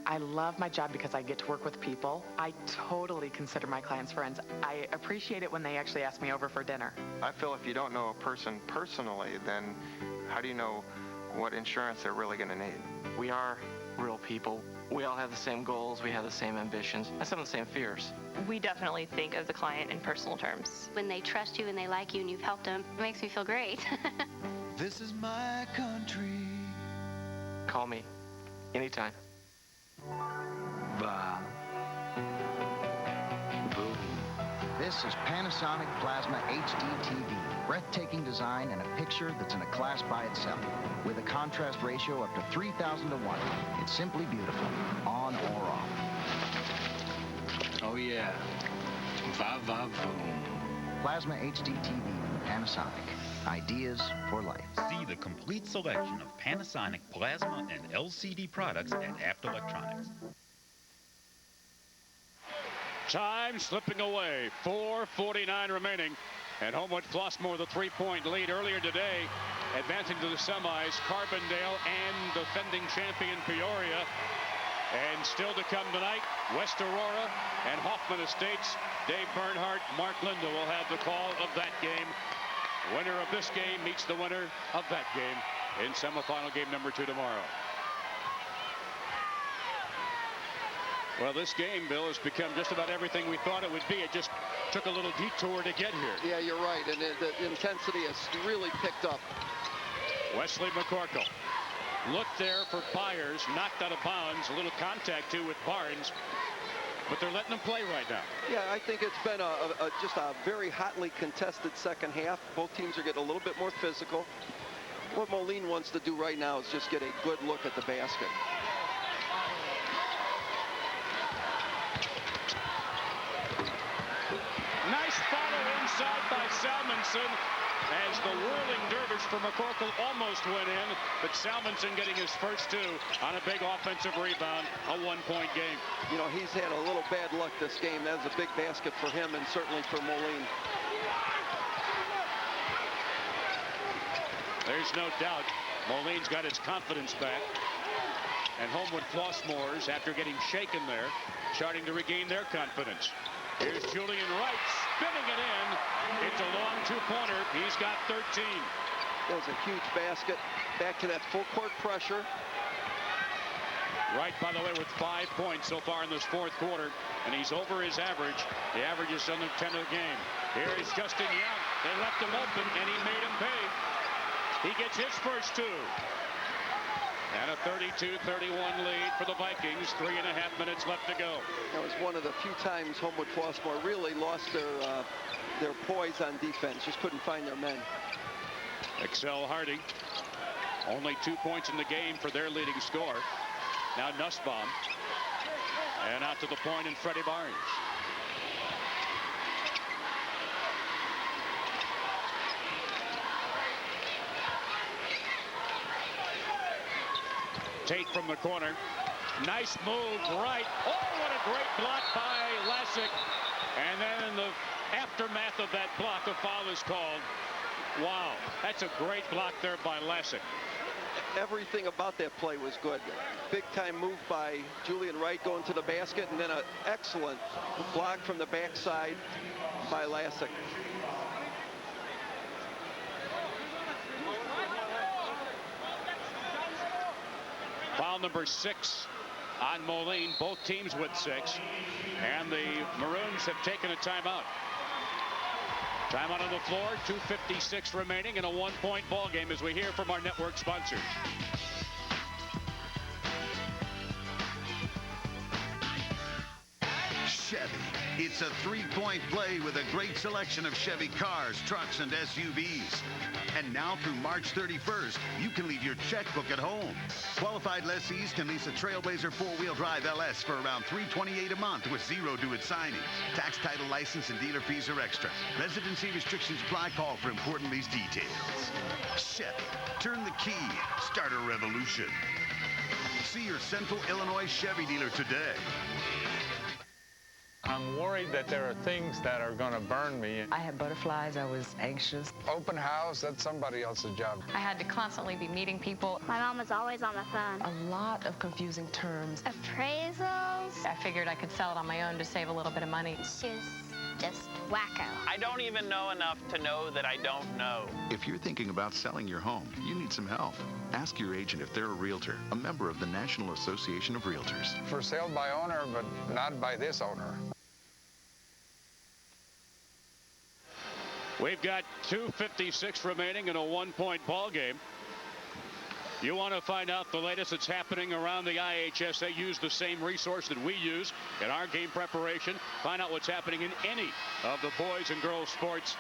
I love my job because I get to work with people. I totally consider my clients friends. I appreciate it when they actually ask me over for dinner. I feel if you don't know a person personally, then how do you know what insurance they're really going to need? We are real people. We all have the same goals. We have the same ambitions and some of the same fears. We definitely think of the client in personal terms. When they trust you and they like you and you've helped them, it makes me feel great. This is my country. Call me anytime. Boom. This is Panasonic Plasma HD TV. Breathtaking design and a picture that's in a class by itself. With a contrast ratio up to 3,000 to 1. It's simply beautiful, on or off. Oh yeah. Va-va-voom. Plasma HD TV from Panasonic. Ideas for life. See the complete selection of Panasonic plasma and LCD products at Apt Electronics. Time slipping away. 4:49 remaining. And Homewood Flossmoor the 3-point lead earlier today. Advancing to the semis, Carbondale and defending champion Peoria. And still to come tonight, West Aurora and Hoffman Estates. Dave Bernhardt, Mark Linda will have the call of that game. Winner of this game meets the winner of that game in semifinal game number 2 tomorrow. Well, this game, Bill, has become just about everything we thought it would be. It just took a little detour to get here. Yeah, you're right, and the intensity has really picked up. Wesley Mccorkle looked there for Byers, knocked out of bounds. A little contact, too, with Barnes. But they're letting them play right now. Yeah, I think it's been just a very hotly contested second half. Both teams are getting a little bit more physical. What Moline wants to do right now is just get a good look at the basket. Nice follow inside by Salmonson. as the whirling dervish for McCorkle almost went in, but Salmonson getting his first two on a big offensive rebound, a one-point game. You know, he's had a little bad luck this game. That was a big basket for him and certainly for Moline. There's no doubt Moline's got his confidence back. And Homewood Flossmoors, after getting shaken there, starting to regain their confidence. Here's Julian Wright spinning it in. It's a long two-pointer. He's got 13. That was a huge basket. Back to that full court pressure. Wright, by the way, with 5 points so far in this fourth quarter, and he's over his average. The average is under 10 of the game. Here is Justin Young. They left him open, and he made him pay. He gets his first two. And a 32-31 lead for the Vikings. 3.5 minutes left to go. That was one of the few times Homewood Flossmoor really lost their poise on defense. Just couldn't find their men. Excel Hardy. Only 2 points in the game for their leading scorer. Now Nussbaum. And out to the point in Freddie Barnes. Tate from the corner. Nice move, right. Oh, what a great block by Lassick. And then in the aftermath of that block, a foul is called. Wow, that's a great block there by Lassick. Everything about that play was good. Big time move by Julian Wright going to the basket, and then an excellent block from the backside by Lassick. Foul number 6 on Moline. Both teams with 6. And the Maroons have taken a timeout. Timeout on the floor. 2:56 remaining in a 1-point ball game as we hear from our network sponsors. Chevy. It's a 3-point play with a great selection of Chevy cars, trucks, and SUVs. And now through March 31st, you can leave your checkbook at home. Qualified lessees can lease a Trailblazer 4-wheel drive LS for around $328 a month with zero due at signing. Tax, title, license, and dealer fees are extra. Residency restrictions apply. Call for important lease details. Chevy. Turn the key. Start a revolution. See your Central Illinois Chevy dealer today. I'm worried that there are things that are going to burn me. I had butterflies. I was anxious. Open house, that's somebody else's job. I had to constantly be meeting people. My mom was always on the phone. A lot of confusing terms. Appraisals. I figured I could sell it on my own to save a little bit of money. She was just wacko. I don't even know enough to know that I don't know. If you're thinking about selling your home, you need some help. Ask your agent if they're a realtor, a member of the National Association of Realtors. For sale by owner, but not by this owner. We've got 2:56 remaining in a 1-point ball game. You want to find out the latest that's happening around the IHSA. Use the same resource that we use in our game preparation. Find out what's happening in any of the boys and girls sports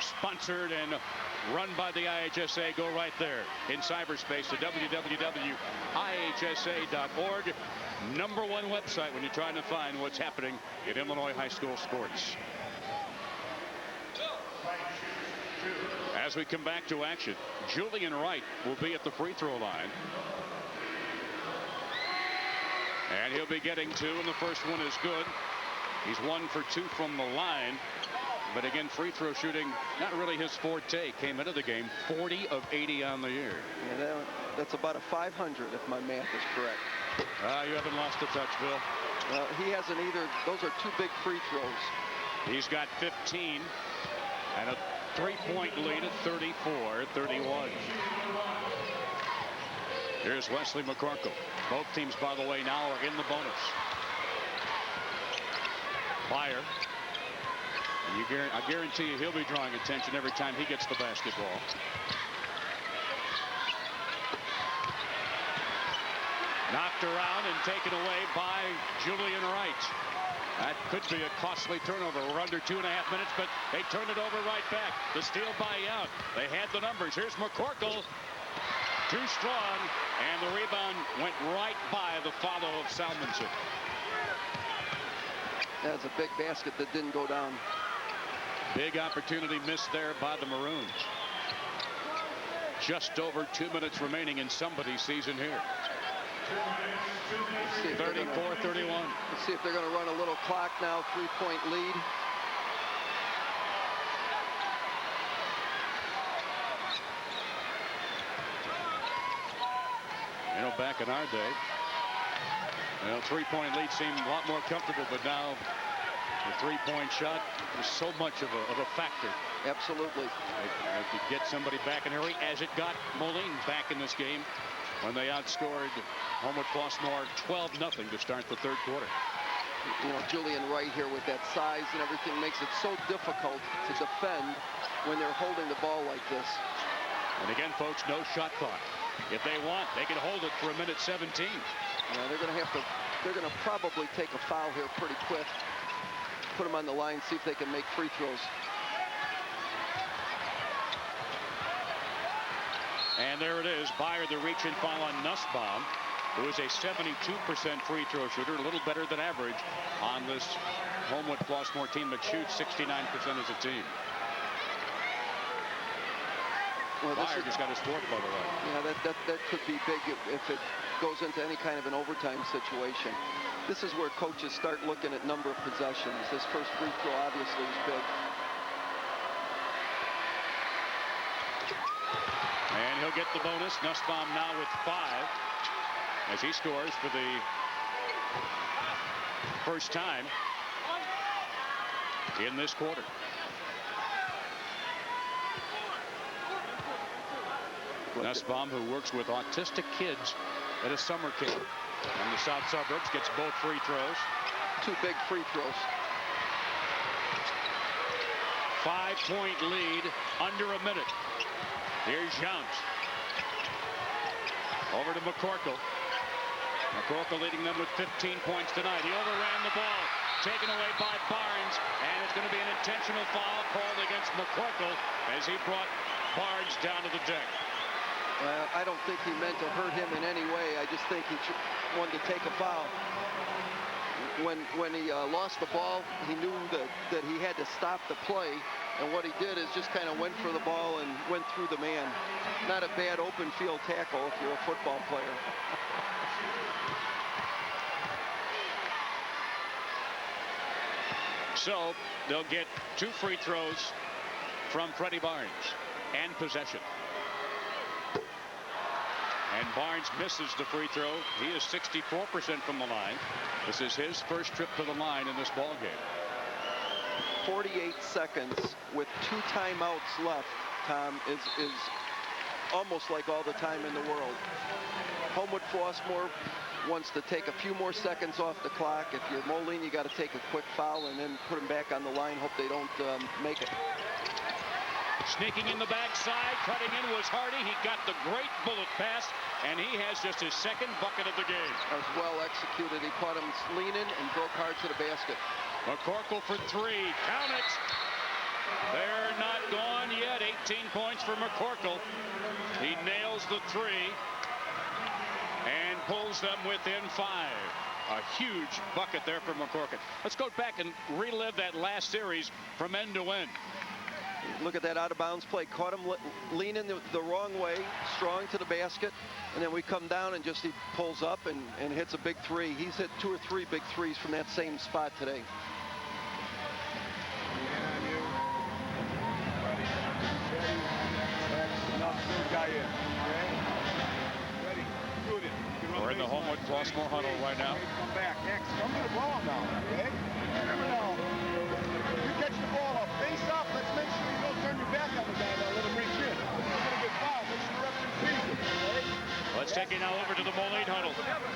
sponsored and run by the IHSA. Go right there in cyberspace to www.ihsa.org. #1 website when you're trying to find what's happening in Illinois high school sports. As we come back to action, Julian Wright will be at the free throw line. And he'll be getting 2, and the first one is good. He's 1 for 2 from the line. But again, free throw shooting, not really his forte. Came into the game 40 of 80 on the year. Yeah, that's about a 500 if my math is correct. You haven't lost a touch, Bill. He hasn't either. Those are 2 big free throws. He's got 15 and a 3-point lead at 34-31. Here's Wesley Mccorkle. Both teams, by the way, now are in the bonus. Fire. I guarantee you he'll be drawing attention every time he gets the basketball. Knocked around and taken away by Julian Wright. That could be a costly turnover. We're under 2.5 minutes, but they turn it over right back. The steal by Young. They had the numbers. Here's McCorkle. Too strong, and the rebound went right by the follow of Salmonson. That's a big basket that didn't go down. Big opportunity missed there by the Maroons. Just over 2 minutes remaining in somebody's season here. 34-31. Let's see if they're going to run a little clock now. 3-point lead. You know, back in our day, 3-point lead seemed a lot more comfortable, but now the 3-point shot is so much of a factor. Absolutely. They could get somebody back in a hurry, as it got Moline back in this game when they outscored Homewood Flossmoor 12-0 to start the third quarter. You know, Julian Wright here with that size and everything makes it so difficult to defend when they're holding the ball like this. And again, folks, no shot clock. If they want, they can hold it for 1:17. Yeah, they're going to probably take a foul here pretty quick. Put them on the line, see if they can make free throws. And there it is. Byer the reach and foul on Nussbaum, who is a 72% free throw shooter, a little better than average on this Homewood Flossmoor team that shoots 69% as a team. Well, Byer just got his fourth, by the way. Yeah, that could be big if it goes into any kind of an overtime situation. This is where coaches start looking at number of possessions. This first free throw obviously is big. And he'll get the bonus. Nussbaum now with 5 as he scores for the first time in this quarter. Nussbaum, who works with autistic kids at a summer camp in the south suburbs, gets both free throws. 2 big free throws. 5-point lead under a minute. Here's Jounce. Over to McCorkle. McCorkle leading them with 15 points tonight. He overran the ball. Taken away by Barnes. And it's going to be an intentional foul called against McCorkle as he brought Barnes down to the deck. I don't think he meant to hurt him in any way. I just think he wanted to take a foul. When he lost the ball, he knew that he had to stop the play. And what he did is just kind of went for the ball and went through the man. Not a bad open field tackle if you're a football player. So they'll get 2 free throws from Freddie Barnes and possession. And Barnes misses the free throw. He is 64% from the line. This is his first trip to the line in this ball game. 48 seconds with 2 timeouts left, Tom, is almost like all the time in the world. Homewood Flossmoor wants to take a few more seconds off the clock. If you're Moline, you got to take a quick foul and then put them back on the line. Hope they don't make it. Sneaking in the backside, cutting in was Hardy. He got the great bullet pass, and he has just his second bucket of the game. That was well executed. He caught him leaning and broke hard to the basket. McCorkle for 3. Count it. They're not gone yet. 18 points for McCorkle. He nails the 3 and pulls them within 5. A huge bucket there for McCorkle. Let's go back and relive that last series from end to end. Look at that out-of-bounds play. Caught him leaning the wrong way, strong to the basket, and then we come down and just he pulls up and hits a big 3. He's hit 2 or 3 big 3s from that same spot today. We're in the Homewood Flossmoor huddle right now. Come back. Next, come to the ball now, okay? Remember now, you catch the ball up, face up. Let's make sure you don't turn your back on the guy now. Let him reach in. He's going to get fouled. Make sure the referee sees it, okay? Let's take it now over to the Moline huddle. Kevin,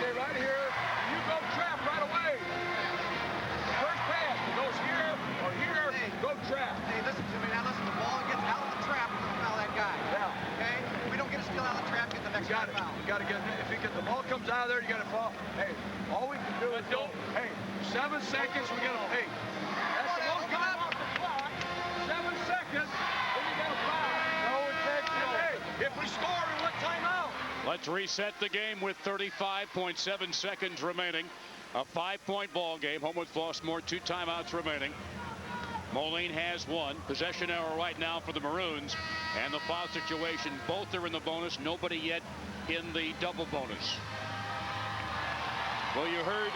stay right here. You go trap right away. First pass, it goes here or here, go trap. Hey, listen to me. Now listen, the ball gets out of the trap, we're going to foul that guy. Yeah. Okay? We don't get a steal out of the trap, get the next guy foul. You got to get, if the ball comes out of there, you got to foul. Hey, all we can do is go, hey, 7 seconds, we got to, hey, that's the ball coming off the clock. 7 seconds, then you got to foul. No intention. Hey, if we score, we let timeout. Let's reset the game with 35.7 seconds remaining. A 5-point ball game. Homewood Flossmoor, 2 timeouts remaining. Moline has one. Possession arrow right now for the Maroons. And the foul situation, both are in the bonus. Nobody yet in the double bonus. Well, you heard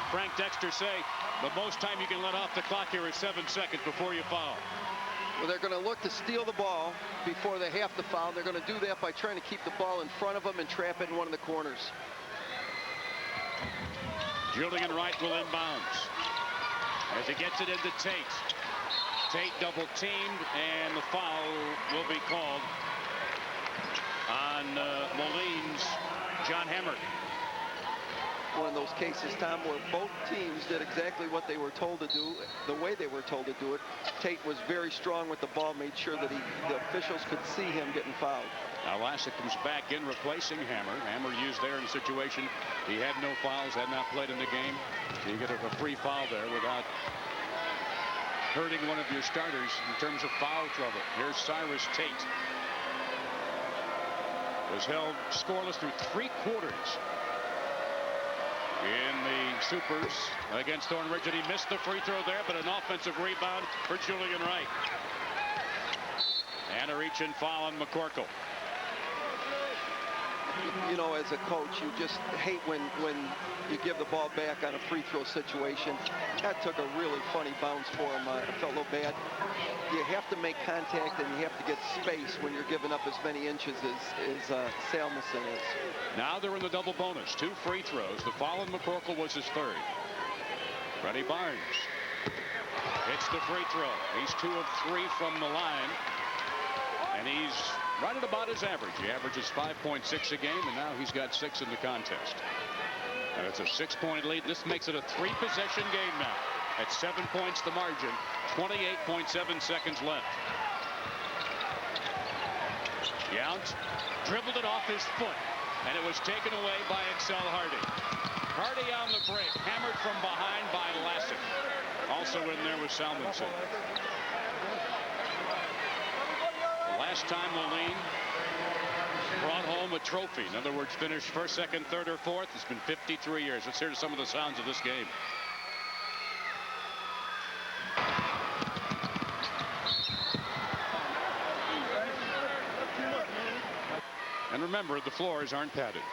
Frank Dexter say the most time you can let off the clock here is 7 seconds before you foul. Well, they're going to look to steal the ball before they have to foul. They're going to do that by trying to keep the ball in front of them and trap it in one of the corners. Julian Wright will inbounds as he gets it into Tate. Tate double teamed, and the foul will be called on Moline's John Hammer. One of those cases, Tom, where both teams did exactly what they were told to do, the way they were told to do it. Tate was very strong with the ball, made sure that the officials could see him getting fouled. Now Lassick comes back in replacing Hammer. Hammer used there in a situation he had no fouls, had not played in the game. So you get a free foul there without hurting one of your starters in terms of foul trouble. Here's Cyrus Tate. Was held scoreless through 3 quarters in the Supers against Thornridge, and he missed the free throw there, but an offensive rebound for Julian Wright. And a reach and foul on McCorkle. You know, as a coach, you just hate when you give the ball back on a free throw situation. That took a really funny bounce for him. I felt a little bad. You have to make contact and you have to get space when you're giving up as many inches as Salmison is. Now they're in the double bonus. 2 free throws. The foul on McCorkle was his 3rd. Freddie Barnes hits the free throw. He's 2 of 3 from the line. And he's right at about his average. He averages 5.6 a game, and now he's got 6 in the contest. And it's a 6-point lead. This makes it a 3-possession game now. At 7 points the margin. 28.7 seconds left. Yount dribbled it off his foot, and it was taken away by Excel Hardy. Hardy on the break, hammered from behind by Lassick. Also in there was Salmonson. Last time Moline brought home a trophy, in other words, finished 1st, 2nd, 3rd, or 4th, it's been 53 years. Let's hear some of the sounds of this game. And remember, the floors aren't padded.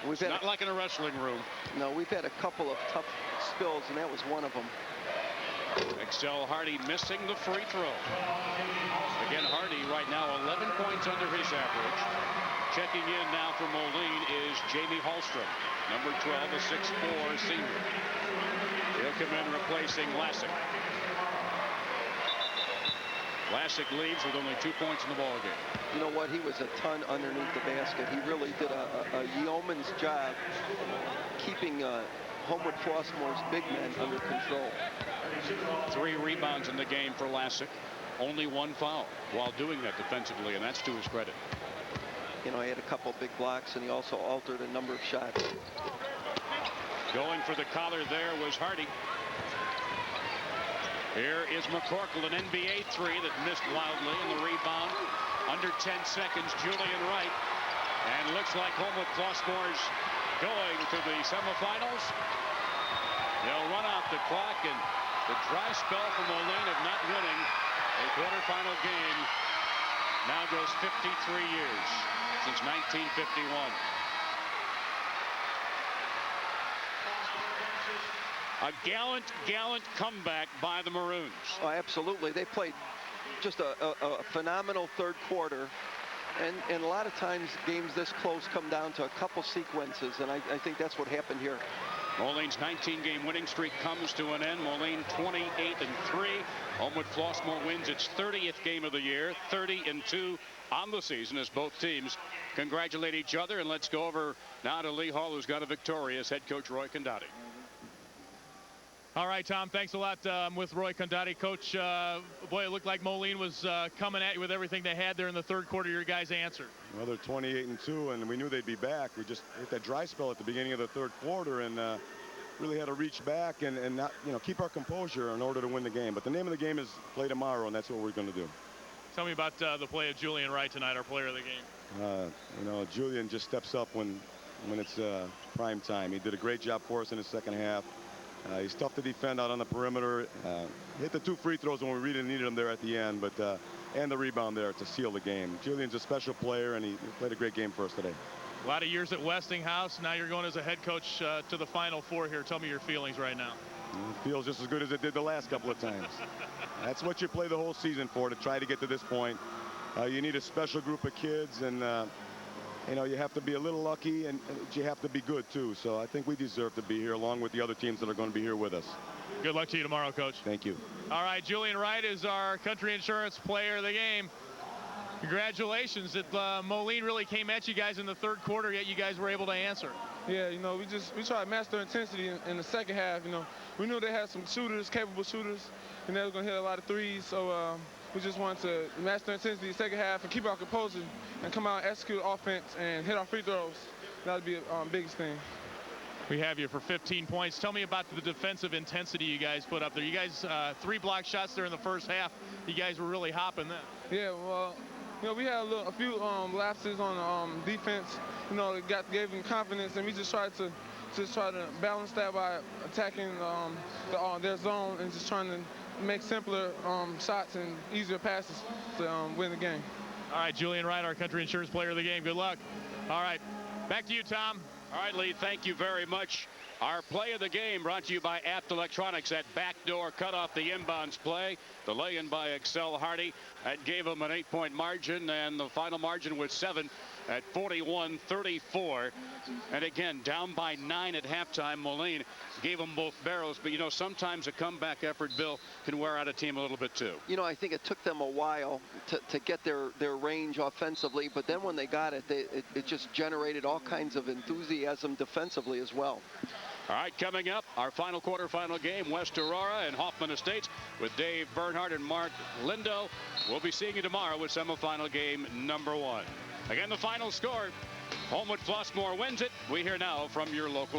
It's not like in a wrestling room. No, we've had a couple of tough spills, and that was one of them. Excel Hardy missing the free throw. Again, Hardy right now 11 points under his average. Checking in now for Moline is Jamie Hallstrom, number 12, a 6'4" senior. He'll come in replacing Lassick. Lassick leaves with only 2 points in the ball game. You know what? He was a ton underneath the basket. He really did a yeoman's job keeping Homewood Flossmoor's big men under control. 3 rebounds in the game for Lassick. Only 1 foul while doing that defensively, and that's to his credit. You know, he had a couple big blocks, and he also altered a number of shots. Going for the collar there was Hardy. Here is McCorkle, an NBA 3 that missed loudly, and the rebound under 10 seconds, Julian Wright. And looks like Homewood Flossmoor's going to the semifinals. They'll run out the clock, and the dry spell for Moline of not winning a quarterfinal game now goes 53 years since 1951. A gallant comeback by the Maroons. Oh, absolutely. They played just a phenomenal 3rd quarter. And a lot of times games this close come down to a couple sequences, and I think that's what happened here. Moline's 19-game winning streak comes to an end. Moline 28-3. Homewood Flossmoor wins its 30th game of the year, 30-2 on the season as both teams congratulate each other. And let's go over now to Lee Hall, who's got a victorious head coach Roy Condotti. All right, Tom, thanks a lot. With Roy Condotti. Coach, boy, it looked like Moline was coming at you with everything they had there in the 3rd quarter. Your guys answered. Well, they're 28-2, and we knew they'd be back. We just hit that dry spell at the beginning of the 3rd quarter, and really had to reach back and not, keep our composure in order to win the game. But the name of the game is play tomorrow, and that's what we're going to do. Tell me about the play of Julian Wright tonight, our player of the game. Julian just steps up when it's prime time. He did a great job for us in the 2nd half. He's tough to defend out on the perimeter. Hit the 2 free throws when we really needed him there at the end, but and the rebound there to seal the game. Julian's a special player, and he played a great game for us today. A lot of years at Westinghouse. Now you're going as a head coach to the Final Four here. Tell me your feelings right now. It feels just as good as it did the last couple of times. That's what you play the whole season for, to try to get to this point. You need a special group of kids, and you know, you have to be a little lucky, and you have to be good too. So I think we deserve to be here along with the other teams that are going to be here with us. Good luck to you tomorrow, Coach. Thank you. All right, Julian Wright is our Country Insurance Player of the Game. Congratulations. Moline really came at you guys in the third quarter, yet you guys were able to answer. Yeah, you know, we tried to match their intensity in the second half. You know, we knew they had some shooters, capable shooters, and they were going to hit a lot of threes. So we just wanted to match their intensity in the second half and keep our composure and come out and execute offense and hit our free throws. That would be the biggest thing. We have you for 15 points. Tell me about the defensive intensity you guys put up there. You guys, 3 block shots there in the first half. You guys were really hopping then. Yeah, well, you know, we had a few lapses on defense. You know, it gave them confidence, and we just tried to balance that by attacking their zone and just trying to make simpler shots and easier passes to win the game. All right, Julian Wright, our Country Insurance Player of the Game. Good luck. All right, back to you, Tom. All right, Lee, thank you very much. Our play of the game brought to you by Apt Electronics. That backdoor cut off the inbounds play. The lay-in by Excel Hardy. That gave them an 8-point margin, and the final margin was 7 at 41-34. And again, down by 9 at halftime. Moline gave them both barrels. But, you know, sometimes a comeback effort, Bill, can wear out a team a little bit too. You know, I think it took them a while to get their range offensively. But then when they got it, it just generated all kinds of enthusiasm defensively as well. All right, coming up, our final quarterfinal game, West Aurora and Hoffman Estates with Dave Bernhardt and Mark Lindo. We'll be seeing you tomorrow with semifinal game number 1. Again, the final score, Homewood Flossmoor wins it. We hear now from your local sponsor.